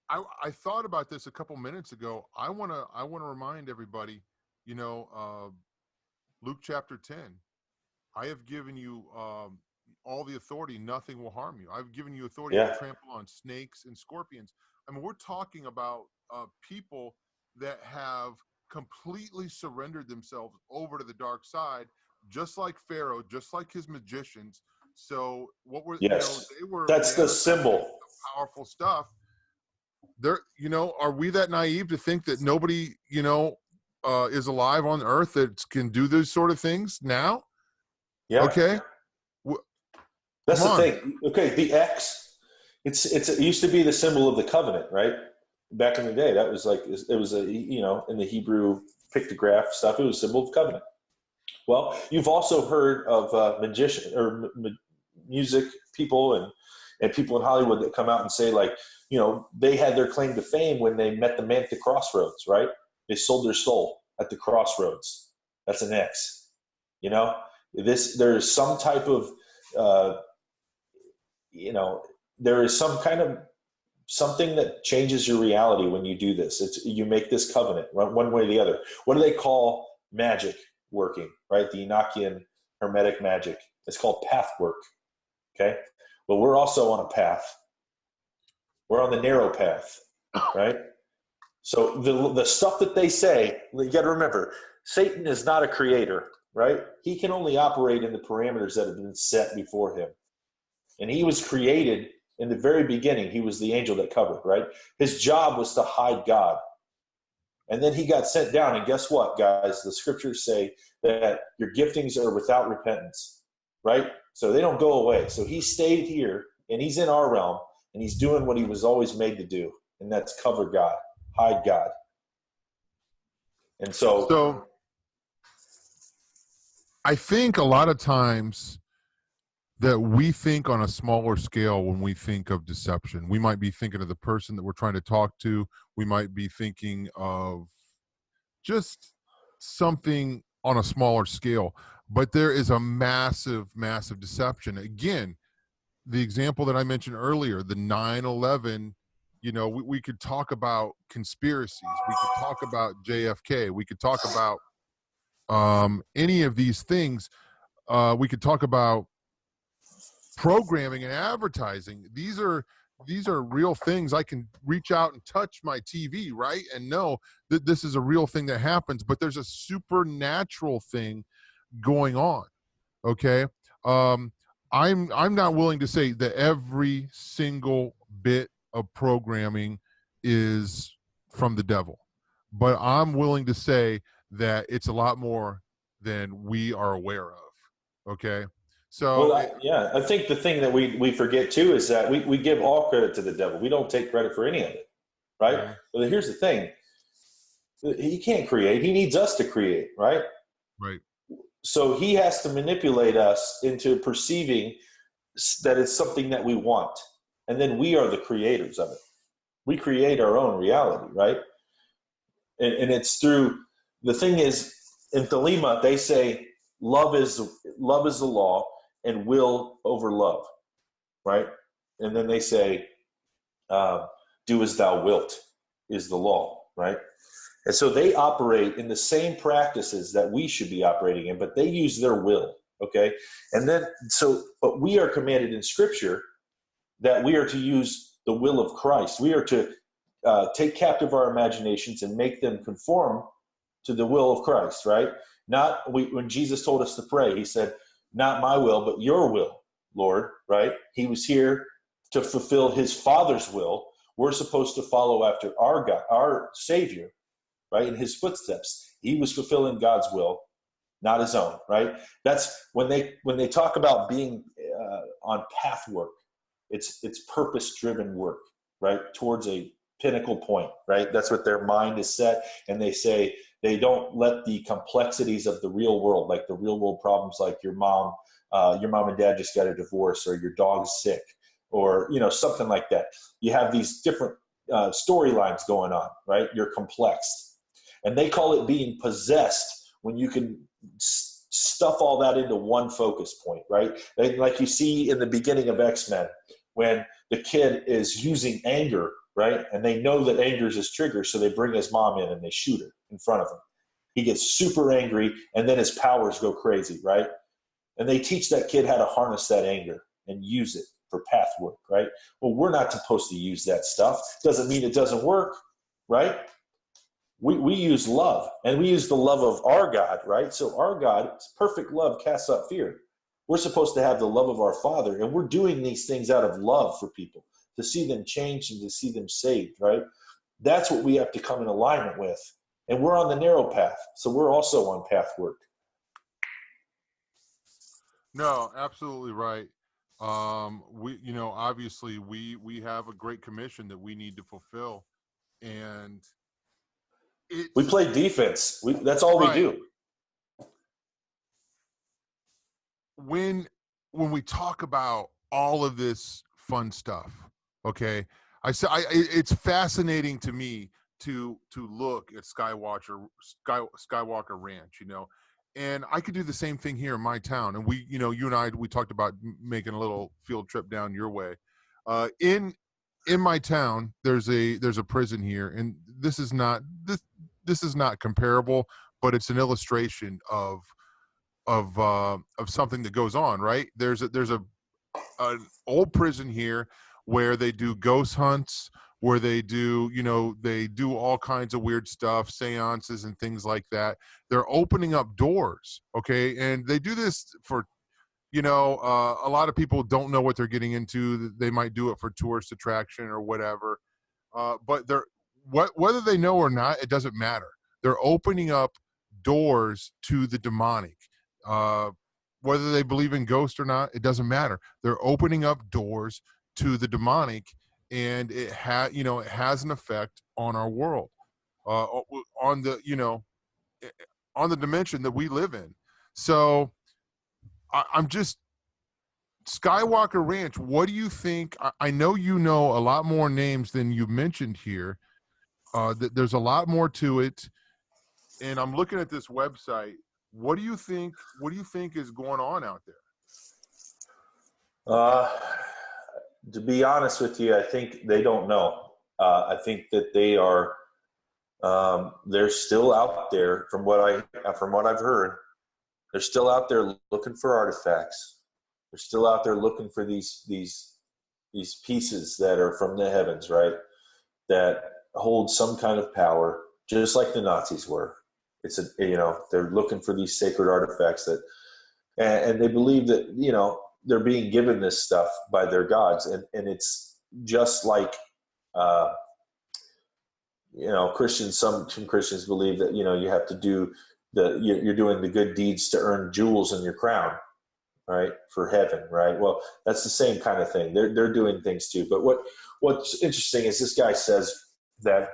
I thought about this a couple minutes ago. I want to remind everybody, Luke chapter 10, I have given you all the authority, nothing will harm you. I've given you authority to trample on snakes and scorpions. I mean, we're talking about people that have completely surrendered themselves over to the dark side, just like Pharaoh, just like his magicians. So what were that's the symbol. Powerful stuff. Are we that naive to think that nobody, is alive on earth that can do those sort of things now? Yeah. Okay. That's the thing. Okay, the X. It used to be the symbol of the covenant, right? Back in the day, that was it was in the Hebrew pictograph stuff, it was a symbol of covenant. Well, you've also heard of magician or music people and people in Hollywood that come out and say, like, they had their claim to fame when they met the man at the crossroads, right? They sold their soul at the crossroads. That's an X. There is some type of there is some kind of something that changes your reality when you do this. You make this covenant one way or the other. What do they call magic working, right? The Enochian hermetic magic. It's called path work. Okay. But we're also on a path. We're on the narrow path, right? So the stuff that they say, you got to remember, Satan is not a creator, right? He can only operate in the parameters that have been set before him. And he was created in the very beginning. He was the angel that covered, right? His job was to hide God. And then he got sent down. And guess what, guys? The scriptures say that your giftings are without repentance, right? So they don't go away. So he stayed here, and he's in our realm, and he's doing what he was always made to do, and that's cover God, hide God. And So I think a lot of times that we think on a smaller scale when we think of deception. We might be thinking of the person that we're trying to talk to. We might be thinking of just something on a smaller scale. But there is a massive, massive deception. Again, the example that I mentioned earlier, the 9/11, you know, we could talk about conspiracies. We could talk about JFK. We could talk about any of these things. We could talk about programming and advertising. These are real things. I can reach out and touch my TV, right, and know that this is a real thing that happens. But there's a supernatural thing going on. Okay, I'm not willing to say that every single bit of programming is from the devil, but I'm willing to say that it's a lot more than we are aware of. Okay. So I think the thing that we forget too is that we give all credit to the devil. We don't take credit for any of it, right? Yeah. But here's the thing. He can't create. He needs us to create, right? Right. So he has to manipulate us into perceiving that it's something that we want. And then we are the creators of it. We create our own reality, right? And it's through, the thing is, in Thelema, they say love is the law and will over love, right? And then they say, do as thou wilt is the law, right? And so they operate in the same practices that we should be operating in, but they use their will, okay? And then, but we are commanded in Scripture that we are to use the will of Christ. We are to take captive our imaginations and make them conform to the will of Christ, right? When Jesus told us to pray, he said, not my will, but your will, Lord, right? He was here to fulfill his Father's will. We're supposed to follow after our God, our Savior, right? In his footsteps. He was fulfilling God's will, not his own, right? That's when they talk about being on path work, it's purpose-driven work, right? Towards a pinnacle point, right? That's what their mind is set. And they say they don't let the complexities of the real world, like the real world problems, like your mom and dad just got a divorce, or your dog's sick, or, you know, something like that. You have these different storylines going on, right? You're complex. And they call it being possessed when you can stuff all that into one focus point, right? Like you see in the beginning of X-Men, when the kid is using anger, right? And they know that anger is his trigger, so they bring his mom in and they shoot her in front of him. He gets super angry, and then his powers go crazy, right? And they teach that kid how to harness that anger and use it for path work, right? Well, we're not supposed to use that stuff. Doesn't mean it doesn't work, right? We use love, and we use the love of our God, right? So our God's perfect love casts out fear. We're supposed to have the love of our Father, and we're doing these things out of love for people, to see them change and to see them saved, right? That's what we have to come in alignment with. And we're on the narrow path, so we're also on path work. No, absolutely right. Obviously we have a great commission that we need to fulfill, and we play defense. That's all we do. When we talk about all of this fun stuff, okay, it's fascinating to me to look at Skywalker Ranch, you know, and I could do the same thing here in my town. And you and I, we talked about making a little field trip down your way. In my town, there's a prison here, and this is not comparable, but it's an illustration of something that goes on, right? There's an old prison here where they do ghost hunts, where they do, they do all kinds of weird stuff, seances and things like that. They're opening up doors, okay? And they do this for, a lot of people don't know what they're getting into. They might do it for tourist attraction or whatever. But whether they know or not, it doesn't matter. They're opening up doors to the demonic. Whether they believe in ghosts or not, it doesn't matter. They're opening up doors to the demonic, and it has an effect on our world, on the on the dimension that we live in. So I'm just, Skywalker Ranch, what do you think? I know you know a lot more names than you mentioned here. There's a lot more to it, and I'm looking at this website. What do you think? What do you think is going on out there? To be honest with you, I think they don't know. I think that they are. They're still out there, from what I've heard. They're still out there looking for artifacts. They're still out there looking for these pieces that are from the heavens, right? That hold some kind of power, just like the Nazis were. They're looking for these sacred artifacts and they believe that, they're being given this stuff by their gods. And it's just like, Christians, some Christians believe that, you have to do you're doing the good deeds to earn jewels in your crown, right? For heaven, right? Well, that's the same kind of thing. They're doing things too. But what's interesting is this guy says that,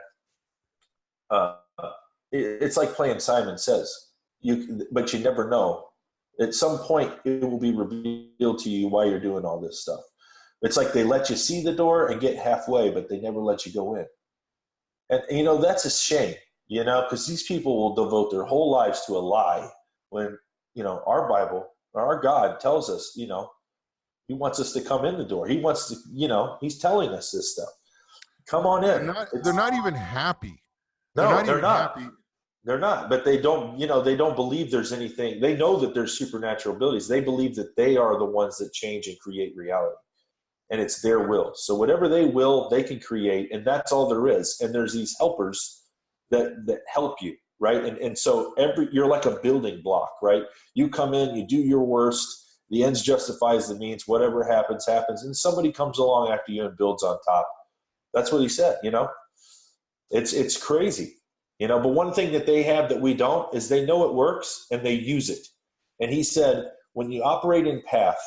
it's like playing Simon Says. But you never know. At some point, it will be revealed to you why you're doing all this stuff. It's like they let you see the door and get halfway, but they never let you go in. And that's a shame, because these people will devote their whole lives to a lie when, our Bible, or our God tells us, He wants us to come in the door. He wants to, He's telling us this stuff. Come on in. They're not even happy. No, they're not. Happy. They're not, but they don't believe there's anything. They know that there's supernatural abilities. They believe that they are the ones that change and create reality, and it's their will. So whatever they will, they can create, and that's all there is. And there's these helpers that help you, right? And so you're like a building block, right? You come in, you do your worst, the ends justifies the means, whatever happens, and somebody comes along after you and builds on top. That's what he said, It's crazy. But one thing that they have that we don't is they know it works and they use it. And he said, when you operate in path,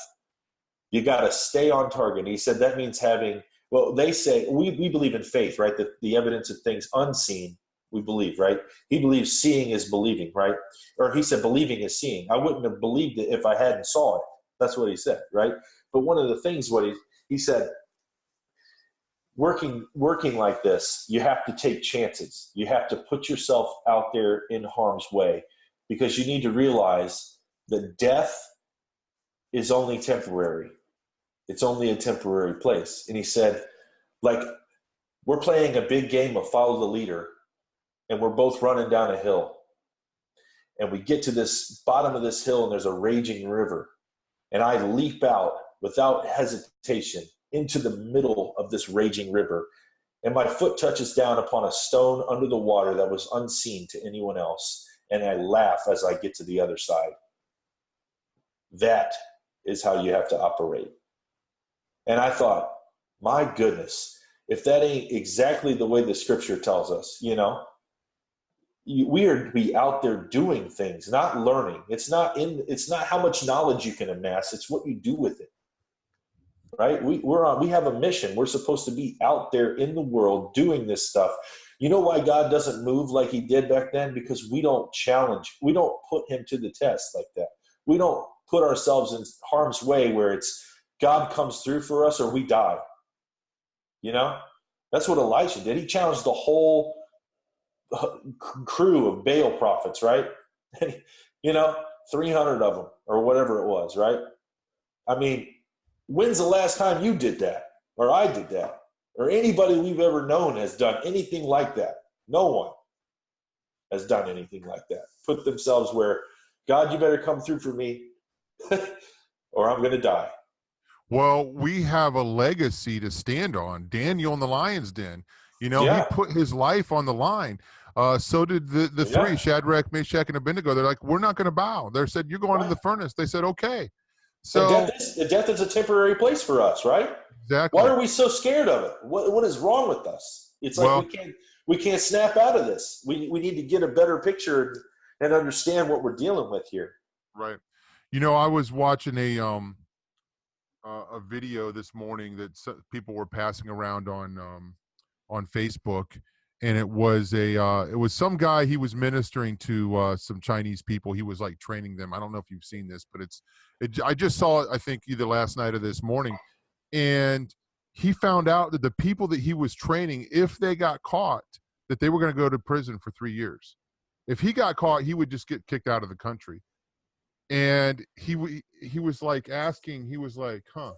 you got to stay on target. He said that means they say, we believe in faith, right? That the evidence of things unseen, we believe, right? He believes seeing is believing, right? Or he said believing is seeing. I wouldn't have believed it if I hadn't saw it. That's what he said, right? But one of the things, he said, working like this, you have to take chances. You have to put yourself out there in harm's way, because you need to realize that death is only temporary. It's only a temporary place. And he said, we're playing a big game of follow the leader, and we're both running down a hill. And we get to this bottom of this hill, and there's a raging river. And I leap out without hesitation into the middle of this raging river, and my foot touches down upon a stone under the water that was unseen to anyone else, and I laugh as I get to the other side. That is how you have to operate. And I thought, my goodness, if that ain't exactly the way the scripture tells us, we are to be out there doing things, not learning. It's not how much knowledge you can amass, it's what you do with it. Right? We have a mission. We're supposed to be out there in the world doing this stuff. You know why God doesn't move like he did back then? Because we don't challenge. We don't put him to the test like that. We don't put ourselves in harm's way where it's God comes through for us or we die. That's what Elijah did. He challenged the whole crew of Baal prophets, right? 300 of them or whatever it was, right? I mean, when's the last time you did that? Or I did that? Or anybody we've ever known has done anything like that? No one has done anything like that. Put themselves where God, you better come through for me or I'm going to die. Well, we have a legacy to stand on. Daniel in the lion's den, you know, he Yeah. put his life on the line. So did the Yeah. three, Shadrach, Meshach, and Abednego. They're like, we're not going to bow. They said, you're going to the furnace. They said, okay. And So death is a temporary place for us, right? exactly. Why are we so scared of it? What is wrong with us? It's like Well, we can't snap out of this. We need to get a better picture and understand what we're dealing with here. right. You know, I was watching a video this morning that people were passing around on Facebook, and it was some guy. He was ministering to some Chinese people. He was like training them. I don't know if you've seen this, but I just saw it, I think either last night or this morning, and he found out that the people that he was training, if they got caught, that they were going to go to prison for 3 years. If he got caught, he would just get kicked out of the country. And he was like asking, he was like, huh.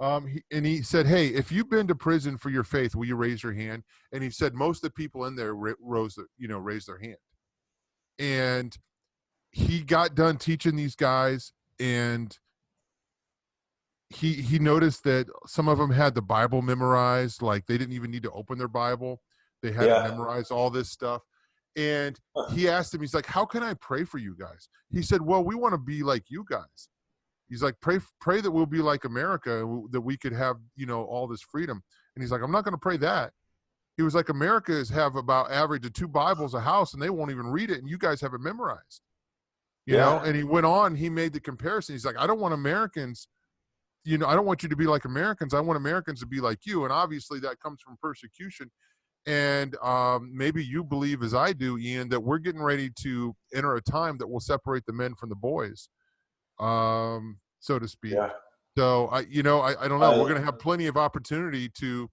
And he said, hey, if you've been to prison for your faith, will you raise your hand? And he said most of the people in there raised their hand. And he got done teaching these guys, and he noticed that some of them had the Bible memorized, like they didn't even need to open their Bible. They had to memorize all this stuff. And he asked him, he's like, how can I pray for you guys? He said, well, we want to be like you guys. He's like, pray that we'll be like America, that we could have, all this freedom. And he's like, I'm not going to pray that. He was like, Americans have about average of 2 Bibles a house, and they won't even read it, and you guys have it memorized. You know? And he went on, he made the comparison. He's like, I don't want Americans, I don't want you to be like Americans. I want Americans to be like you. And obviously that comes from persecution. And maybe you believe, as I do, Ian, that we're getting ready to enter a time that will separate the men from the boys, so to speak. Yeah. So I don't know. We're going to have plenty of opportunity to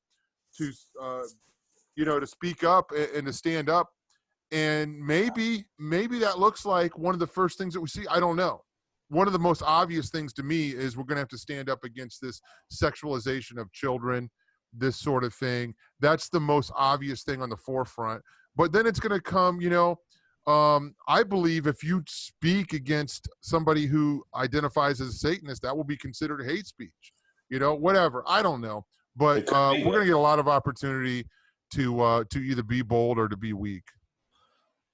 speak up and to stand up. And maybe that looks like one of the first things that we see. I don't know. One of the most obvious things to me is we're going to have to stand up against this sexualization of children, this sort of thing. That's the most obvious thing on the forefront. But then it's going to come, I believe if you speak against somebody who identifies as a Satanist, that will be considered hate speech, whatever. I don't know. But we're going to get a lot of opportunity to either be bold or to be weak.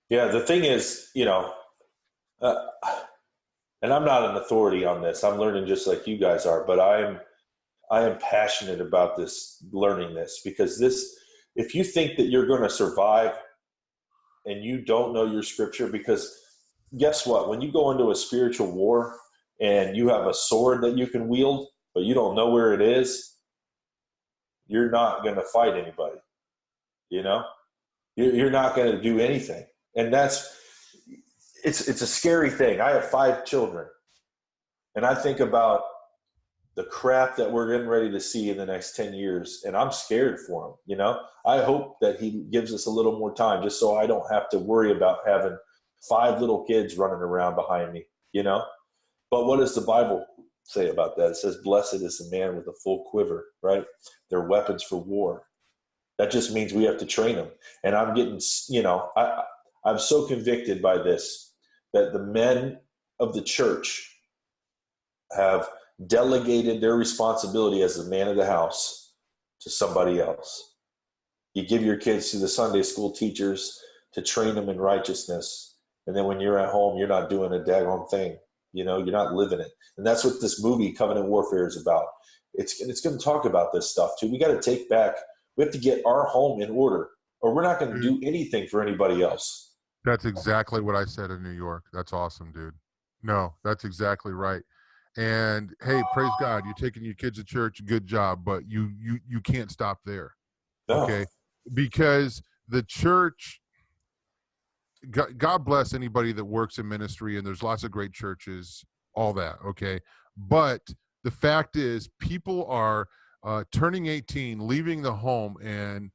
Yeah, the thing is, and I'm not an authority on this. I'm learning just like you guys are, but I am passionate about this, learning this, because if you think that you're going to survive and you don't know your scripture, because guess what? When you go into a spiritual war and you have a sword that you can wield, but you don't know where it is, you're not going to fight anybody. You're not going to do anything. And it's a scary thing. I have 5 children, and I think about the crap that we're getting ready to see in the next 10 years, and I'm scared for them. I hope that he gives us a little more time, just so I don't have to worry about having 5 little kids running around behind me, But what does the Bible say about that? It says, blessed is the man with a full quiver, right? They're weapons for war. That just means we have to train them. And I'm getting, I'm so convicted by this, that the men of the church have delegated their responsibility as the man of the house to somebody else. You give your kids to the Sunday school teachers to train them in righteousness. And then when you're at home, you're not doing a daggone thing. You're not living it. And that's what this movie Covenant Warfare is about. It's going to talk about this stuff too. We got to take back. We have to get our home in order, or we're not going to do anything for anybody else. That's exactly what I said in New York. That's awesome, dude. No, that's exactly right. And hey, praise God, you're taking your kids to church. Good job, but you can't stop there. No. Okay, because the church. God bless anybody that works in ministry, and there's lots of great churches, all that. Okay, but the fact is, people are turning 18, leaving the home, and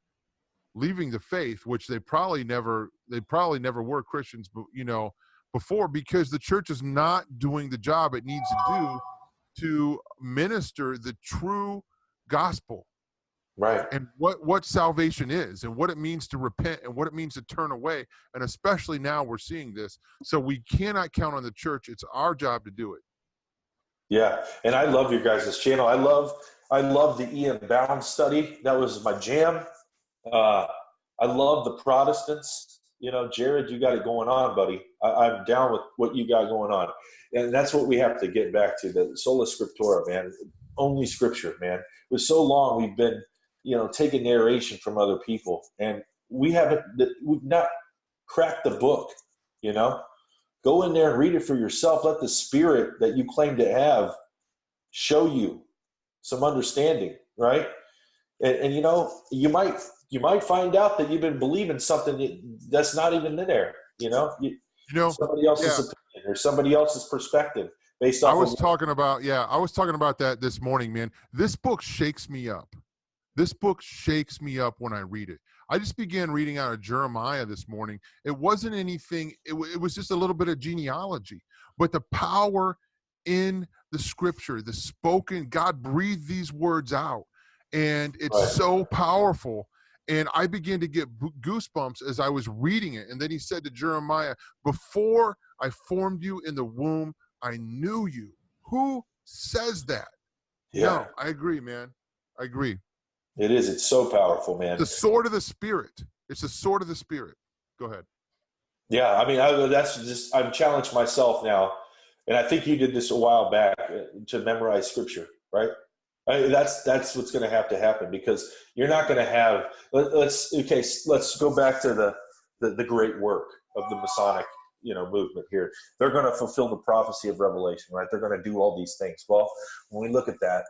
leaving the faith, which they probably never were Christians, but before, because the church is not doing the job it needs to do to minister the true gospel. Right. and what salvation is and what it means to repent and what it means to turn away. And especially now we're seeing this. So we cannot count on the church. It's our job to do it. Yeah. And I love your guys' channel. I love the Ian Bound study. That was my jam. Uh, I love the Protestants. Jared, you got it going on, buddy. I'm down with what you got going on. And that's what we have to get back to, the sola scriptura, man. Only scripture, man. For so long we've been, taking narration from other people, and we've not cracked the book, Go in there and read it for yourself. Let the spirit that you claim to have show you some understanding, right? And you might find out that you've been believing something that's not even in there. Somebody else's opinion or somebody else's perspective based off. I was talking about that this morning, man. This book shakes me up. This book shakes me up when I read it. I just began reading out of Jeremiah this morning. It wasn't anything. It was just a little bit of genealogy, but the power in the scripture, the spoken, God breathed these words out, and it's so powerful. And I began to get goosebumps as I was reading it. And then he said to Jeremiah, before I formed you in the womb, I knew you. Who says that? Yeah. No, I agree, man. I agree. It is. It's so powerful, man. The sword of the spirit. It's the sword of the spirit. Go ahead. Yeah. I mean, I've challenged myself now. And I think you did this a while back, to memorize scripture, right? That's what's going to happen, because you're not going to have. Let's go back to the great work of the Masonic movement here. They're going to fulfill the prophecy of Revelation, right? They're going to do all these things. Well, when we look at that,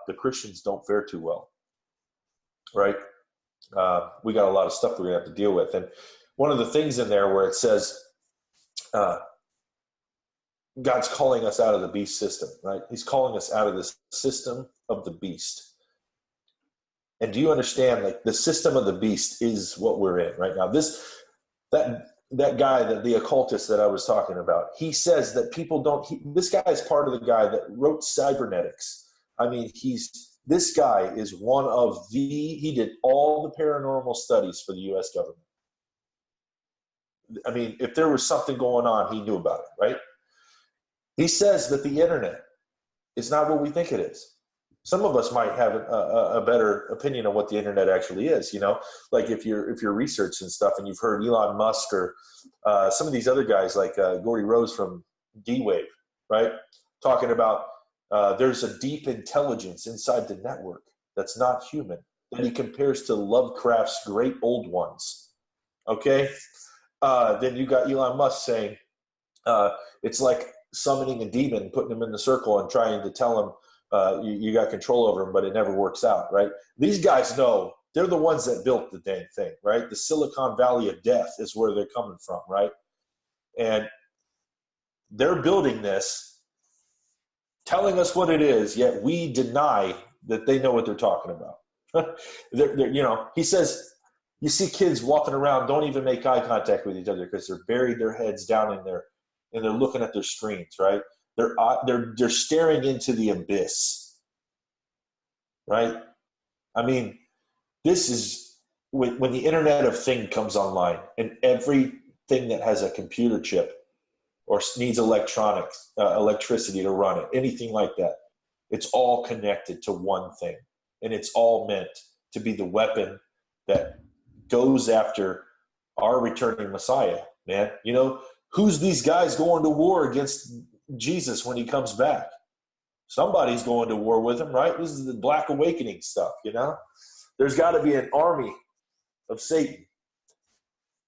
the Christians don't fare too well, right? We got a lot of stuff we're going to have to deal with, and one of the things in there where it says God's calling us out of the beast system, right? He's calling us out of this system of the beast. And do you understand, like, the system of the beast is what we're in right now? That guy, the occultist that I was talking about, he says that people don't, this guy is part of the guy that wrote cybernetics. I mean, this guy is one of he did all the paranormal studies for the U.S. government. I mean, if there was something going on, he knew about it, right? He says that the internet is not what we think it is. Some of us might have a better opinion of what the internet actually is. Like if you're researching stuff and you've heard Elon Musk or some of these other guys like Gordy Rose from D-Wave, right, talking about there's a deep intelligence inside the network that's not human, that he compares to Lovecraft's great old ones. Okay, then you got Elon Musk saying it's like summoning a demon, putting him in the circle and trying to tell him you got control over him, but it never works out, right? These guys know. They're the ones that built the dang thing, right? The Silicon Valley of death is where they're coming from, right? And they're building this, telling us what it is, yet we deny that they know what they're talking about. He says, you see kids walking around, don't even make eye contact with each other because they're buried their heads down in there, and they're looking at their screens, right? They're staring into the abyss, right? I mean, this is when the Internet of Things comes online, and everything that has a computer chip or needs electricity to run it, anything like that, it's all connected to one thing, and it's all meant to be the weapon that goes after our returning Messiah, man. Who's these guys going to war against Jesus when he comes back? Somebody's going to war with him, right? This is the Black Awakening stuff, There's got to be an army of Satan.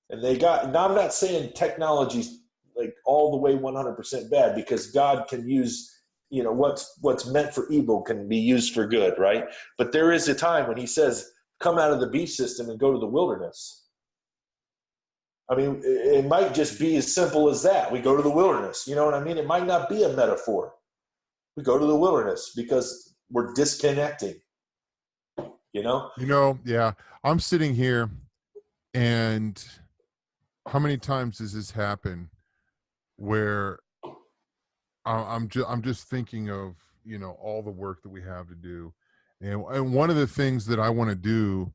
And now I'm not saying technology's like all the way 100% bad, because God can use, what's meant for evil can be used for good, right? But there is a time when he says, come out of the beast system and go to the wilderness. I mean, it might just be as simple as that. We go to the wilderness. You know what I mean? It might not be a metaphor. We go to the wilderness because we're disconnecting. Yeah. I'm sitting here, and how many times does this happen where I'm just thinking of, all the work that we have to do, And one of the things that I want to do,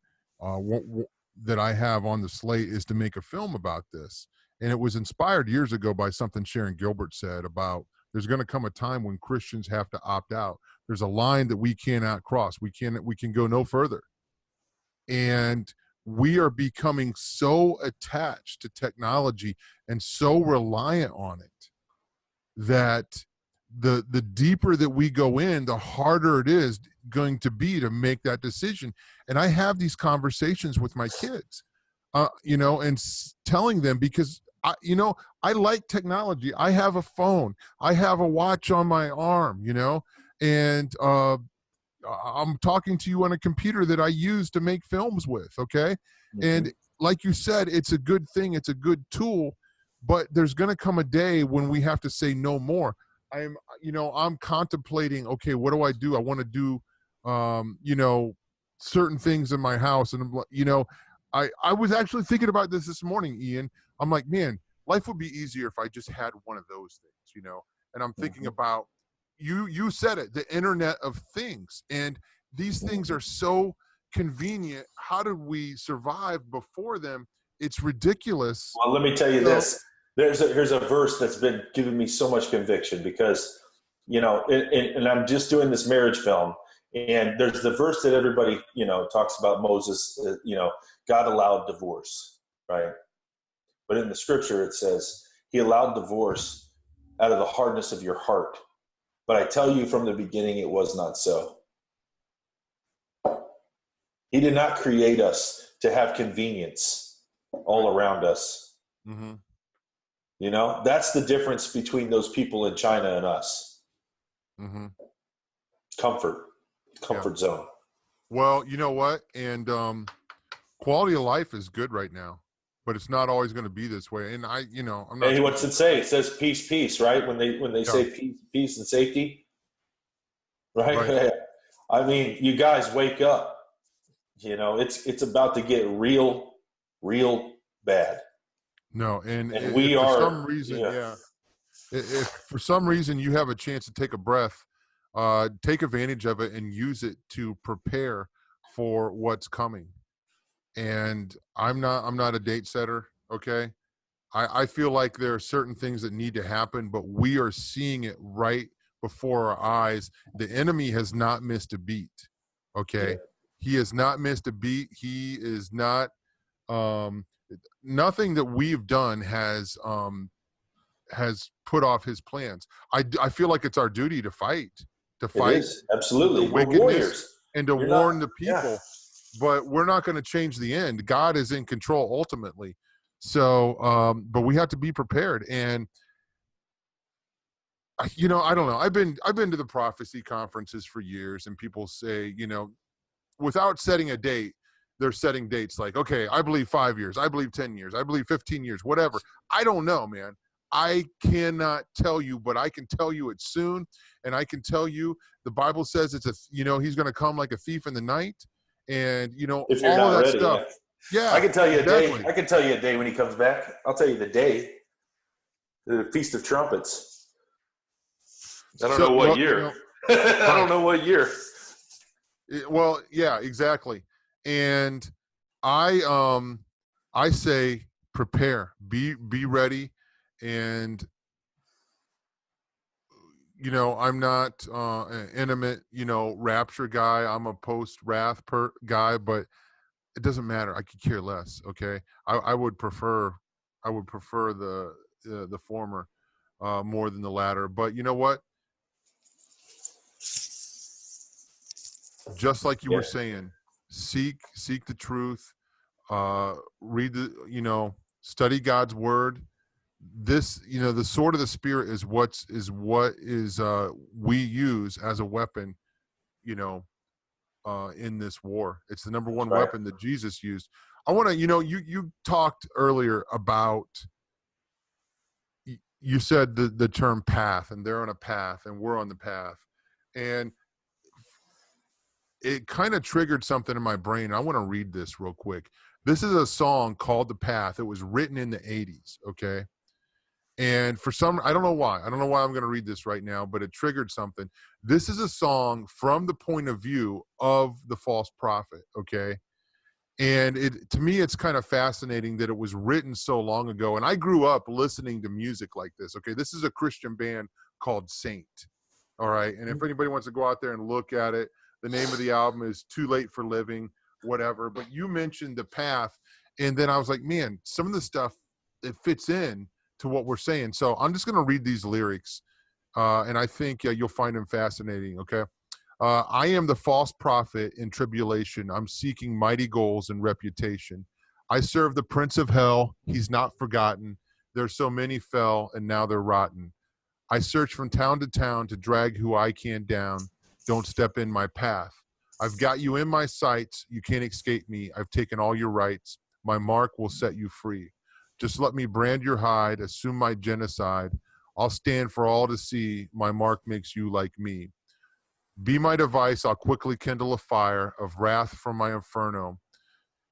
that I have on the slate, is to make a film about this. And it was inspired years ago by something Sharon Gilbert said about there's going to come a time when Christians have to opt out. There's a line that we cannot cross. We can go no further. And we are becoming so attached to technology and so reliant on it that the deeper that we go in, the harder it is going to be to make that decision. And I have these conversations with my kids, and telling them, because I like technology. I have a phone, I have a watch on my arm, and I'm talking to you on a computer that I use to make films with. Okay. Mm-hmm. And like you said, it's a good thing. It's a good tool, but there's going to come a day when we have to say no more. I'm contemplating, okay, what do I do? I want to do, certain things in my house. And, I was actually thinking about this morning, Ian. I'm like, man, life would be easier if I just had one of those things, and I'm thinking about, you said it, the Internet of Things. And these things are so convenient. How did we survive before them? It's ridiculous. Well, let me tell you this. Here's a verse that's been giving me so much conviction, because, and I'm just doing this marriage film, and there's the verse that everybody, talks about Moses, God allowed divorce, right? But in the scripture, it says he allowed divorce out of the hardness of your heart. But I tell you from the beginning, it was not so. He did not create us to have convenience all around us. Mm-hmm. That's the difference between those people in China and us. Mm-hmm. Comfort zone. Well, you know what? And quality of life is good right now, but it's not always going to be this way. And I'm not. Hey, what's it say? It says peace, peace, right? When they say peace and safety, right? I mean, you guys wake up. It's about to get real bad. No, and we are. For some reason, if for some reason you have a chance to take a breath, take advantage of it and use it to prepare for what's coming. And I'm not a date setter. Okay. I feel like there are certain things that need to happen, but we are seeing it right before our eyes. The enemy has not missed a beat. Okay. Yeah. He has not missed a beat. He is not, nothing that we've done has put off his plans. I feel like it's our duty to fight. It is. Absolutely. We're warriors. And to warn the people. Yeah. But we're not going to change the end. God is in control ultimately. So, but we have to be prepared. And I don't know. I've been to the prophecy conferences for years, and people say, without setting a date, they're setting dates like, okay, I believe 5 years, I believe 10 years, I believe 15 years, whatever. I don't know, man. I cannot tell you, but I can tell you it's soon. And I can tell you the Bible says he's going to come like a thief in the night. And, if you're all not of that ready, stuff. Yeah. I can tell you a day. I can tell you a day when he comes back. I'll tell you the day. The Feast of Trumpets. I don't know what year. I don't know what year. Well, yeah, exactly. And I say prepare, be ready. And I'm not an intimate rapture guy. I'm a post wrath guy, but it doesn't matter. I could care less. Okay, I would prefer the former more than the latter. But you know what? Just like you were saying, seek the truth, read study God's word. This, the sword of the Spirit is what we use as a weapon, in this war. It's the number one weapon that Jesus used. I want to, you talked earlier about, you said the term path, and they're on a path and we're on the path. And it kind of triggered something in my brain. I want to read this real quick. This is a song called The Path. It was written in the 80s. Okay. And for some, I don't know why. I don't know why I'm going to read this right now, but it triggered something. This is a song from the point of view of the false prophet, okay? And to me, it's kind of fascinating that it was written so long ago. And I grew up listening to music like this, okay? This is a Christian band called Saint, all right? And if anybody wants to go out there and look at it, the name of the album is Too Late for Living, whatever. But you mentioned The Path, and then I was like, man, some of the stuff, it fits in to what we're saying. So I'm just going to read these lyrics, and I think you'll find them fascinating, okay? I am the false prophet in tribulation. I'm seeking mighty goals and reputation. I serve the prince of hell. He's not forgotten. There's so many fell, and now they're rotten. I search from town to town to drag who I can down. Don't step in my path. I've got you in my sights. You can't escape me. I've taken all your rights. My mark will set you free. Just let me brand your hide, assume my genocide. I'll stand for all to see. My mark makes you like me. Be my device, I'll quickly kindle a fire of wrath from my inferno.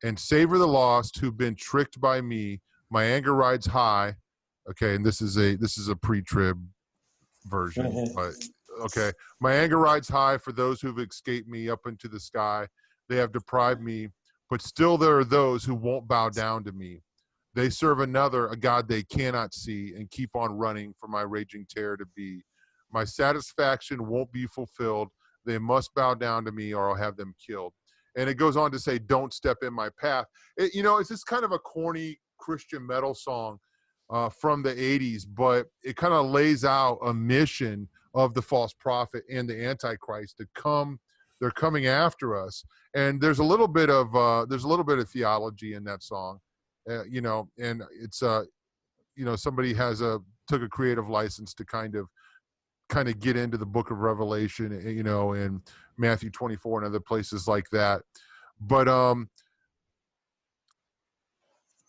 And savor the lost who've been tricked by me. My anger rides high. Okay, and this is a pre-trib version, but okay. My anger rides high for those who've escaped me up into the sky. They have deprived me, but still there are those who won't bow down to me. They serve another, a God they cannot see, and keep on running for my raging terror to be. My satisfaction won't be fulfilled. They must bow down to me or I'll have them killed. And it goes on to say, don't step in my path. It's just kind of a corny Christian metal song from the 80s, but it kind of lays out a mission of the false prophet and the Antichrist to come. They're coming after us. And there's a little bit of theology in that song. And it's somebody took a creative license to kind of get into the book of Revelation, and Matthew 24 and other places like that. But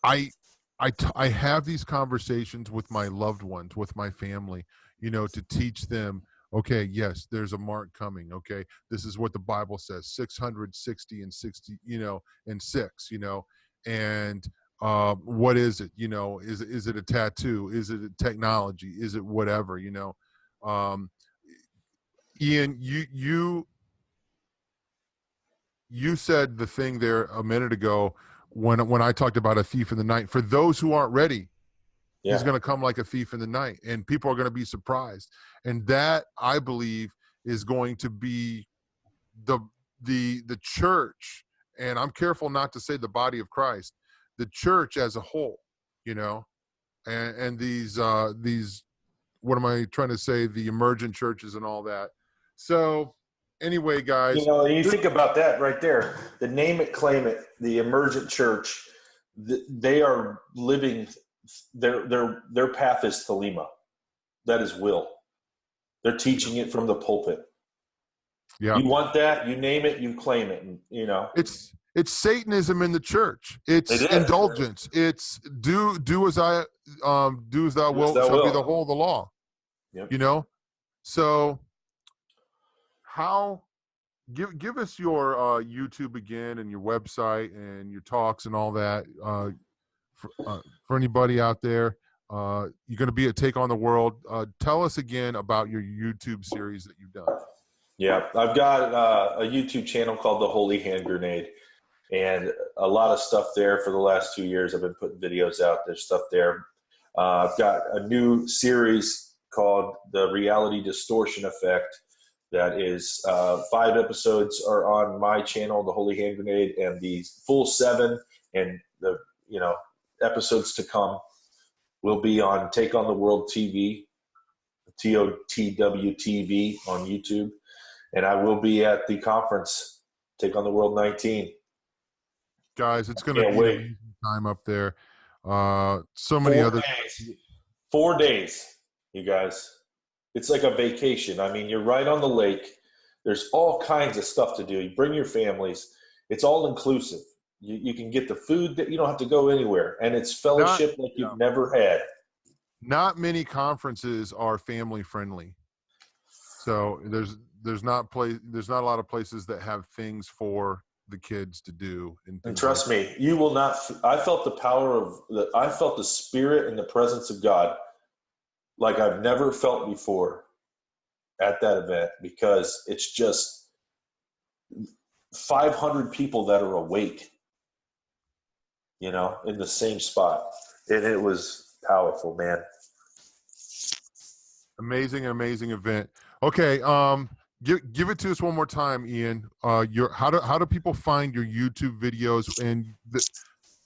I have these conversations with my loved ones, with my family, to teach them, okay, yes, there's a mark coming. Okay, this is what the Bible says, 660 and 60, and 6, and what is it? Is it a tattoo? Is it a technology? Is it whatever? Ian, you said the thing there a minute ago when I talked about a thief in the night. For those who aren't ready, he's going to come like a thief in the night, and people are going to be surprised. And that, I believe, is going to be the church. And I'm careful not to say the body of Christ, the church as a whole, and these what am I trying to say? The emergent churches and all that. So anyway, guys, you think about that right there, the name it, claim it, the emergent church, they are living their path is thelema. That is will. They're teaching it from the pulpit. Yeah. You want that, you name it, you claim it, and it's Satanism in the church. It's indulgence. It's do as thou wilt shall be the whole of the law. Yep. So how give us your YouTube again and your website and your talks and all that for anybody out there. You're going to be at Take on the World. Tell us again about your YouTube series that you've done. Yeah, I've got a YouTube channel called The Holy Hand Grenade, and a lot of stuff there for the last 2 years. I've been putting videos out. There's stuff there. I've got a new series called The Reality Distortion Effect. That is 5 episodes are on my channel, The Holy Hand Grenade, and the full 7 and the episodes to come will be on Take on the World TV, TOTW TV on YouTube. And I will be at the conference, Take on the World 19. Guys, it's going to be an amazing time up there. So many other days. 4 days, you guys. It's like a vacation. I mean, you're right on the lake. There's all kinds of stuff to do. You bring your families. It's all inclusive. You can get the food that you don't have to go anywhere. And it's fellowship like you've never had. Not many conferences are family friendly. So there's not a lot of places that have things for the kids to do. And trust me, you will not. I felt the power I felt the spirit and the presence of God like I've never felt before at that event, because it's just 500 people that are awake, you know, in the same spot. And it was powerful, man. Amazing event. Okay, give it to us one more time, Ian. How do people find your YouTube videos, and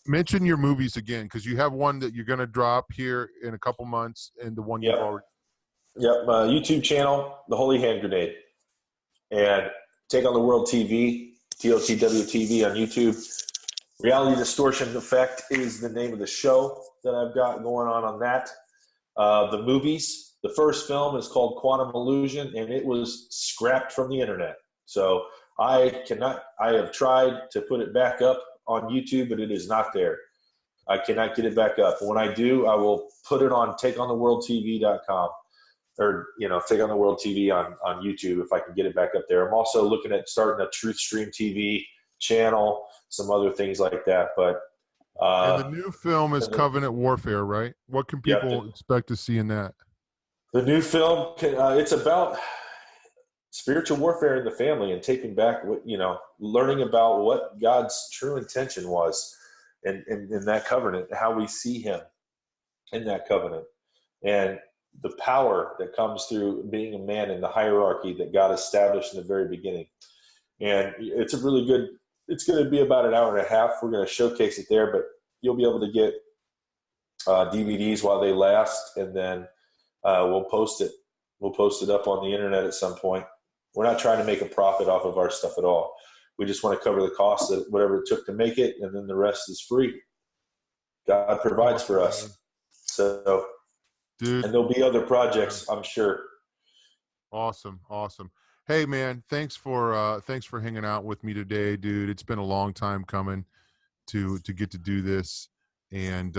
mention your movies again, because you have one that you're going to drop here in a couple months, and the one you've already. Yep, my YouTube channel, The Holy Hand Grenade, and Take on the World TV, TOTW TV on YouTube. Reality Distortion Effect is the name of the show that I've got going on that. The movies, the first film is called Quantum Illusion, and it was scrapped from the internet. So I have tried to put it back up on YouTube, but it is not there. I cannot get it back up. When I do, I will put it on takeontheworldtv.com, or, you know, Take on the World TV on YouTube, if I can get it back up there. I'm also looking at starting a Truth Stream TV channel, some other things like that. But and the new film is Covenant Warfare, right? What can people expect to see in that? The new film, it's about spiritual warfare in the family and taking back what, you know, learning about what God's true intention was in that covenant, how we see him in that covenant, and the power that comes through being a man in the hierarchy that God established in the very beginning. And it's a really good, it's going to be about an hour and a half. We're going to showcase it there, but you'll be able to get DVDs while they last, and then we'll post it. We'll post it up on the internet at some point. We're not trying to make a profit off of our stuff at all. We just want to cover the cost of whatever it took to make it, and then the rest is free. God provides for us. So, dude, and there'll be other projects, I'm sure. Awesome. Hey, man, thanks for hanging out with me today, dude. It's been a long time coming to get to do this, and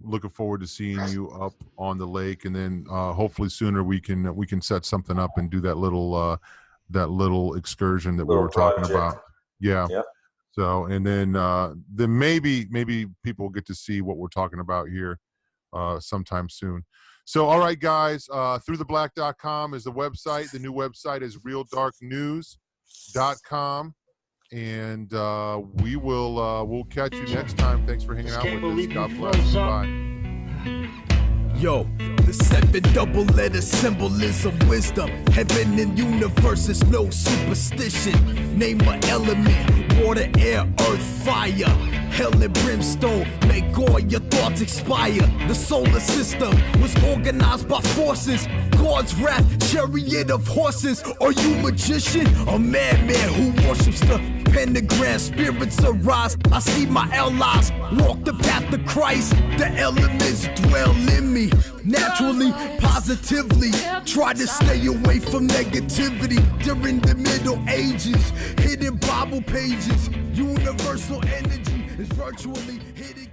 looking forward to seeing you up on the lake, and then hopefully sooner we can set something up and do that little excursion that we were talking about. Yeah. So, and then maybe people get to see what we're talking about here sometime soon. So, all right, guys, throughtheblack.com is the website. The new website is realdarknews.com. And we'll catch you next time. Thanks for hanging out with us. God bless. Bye. Yo, the 7 double-letter symbolism, wisdom, heaven and universe is no superstition. Name an element, water, air, earth, fire. Hell and brimstone, make all your thoughts expire. The solar system was organized by forces. God's wrath, chariot of horses. Are you magician? A madman who worships the pentagram? Spirits arise. I see my allies walk the path of Christ. The elements dwell in me. Naturally, positively. Try to stay away from negativity. During the Middle Ages, hidden Bible pages. Universal energy is virtually hidden.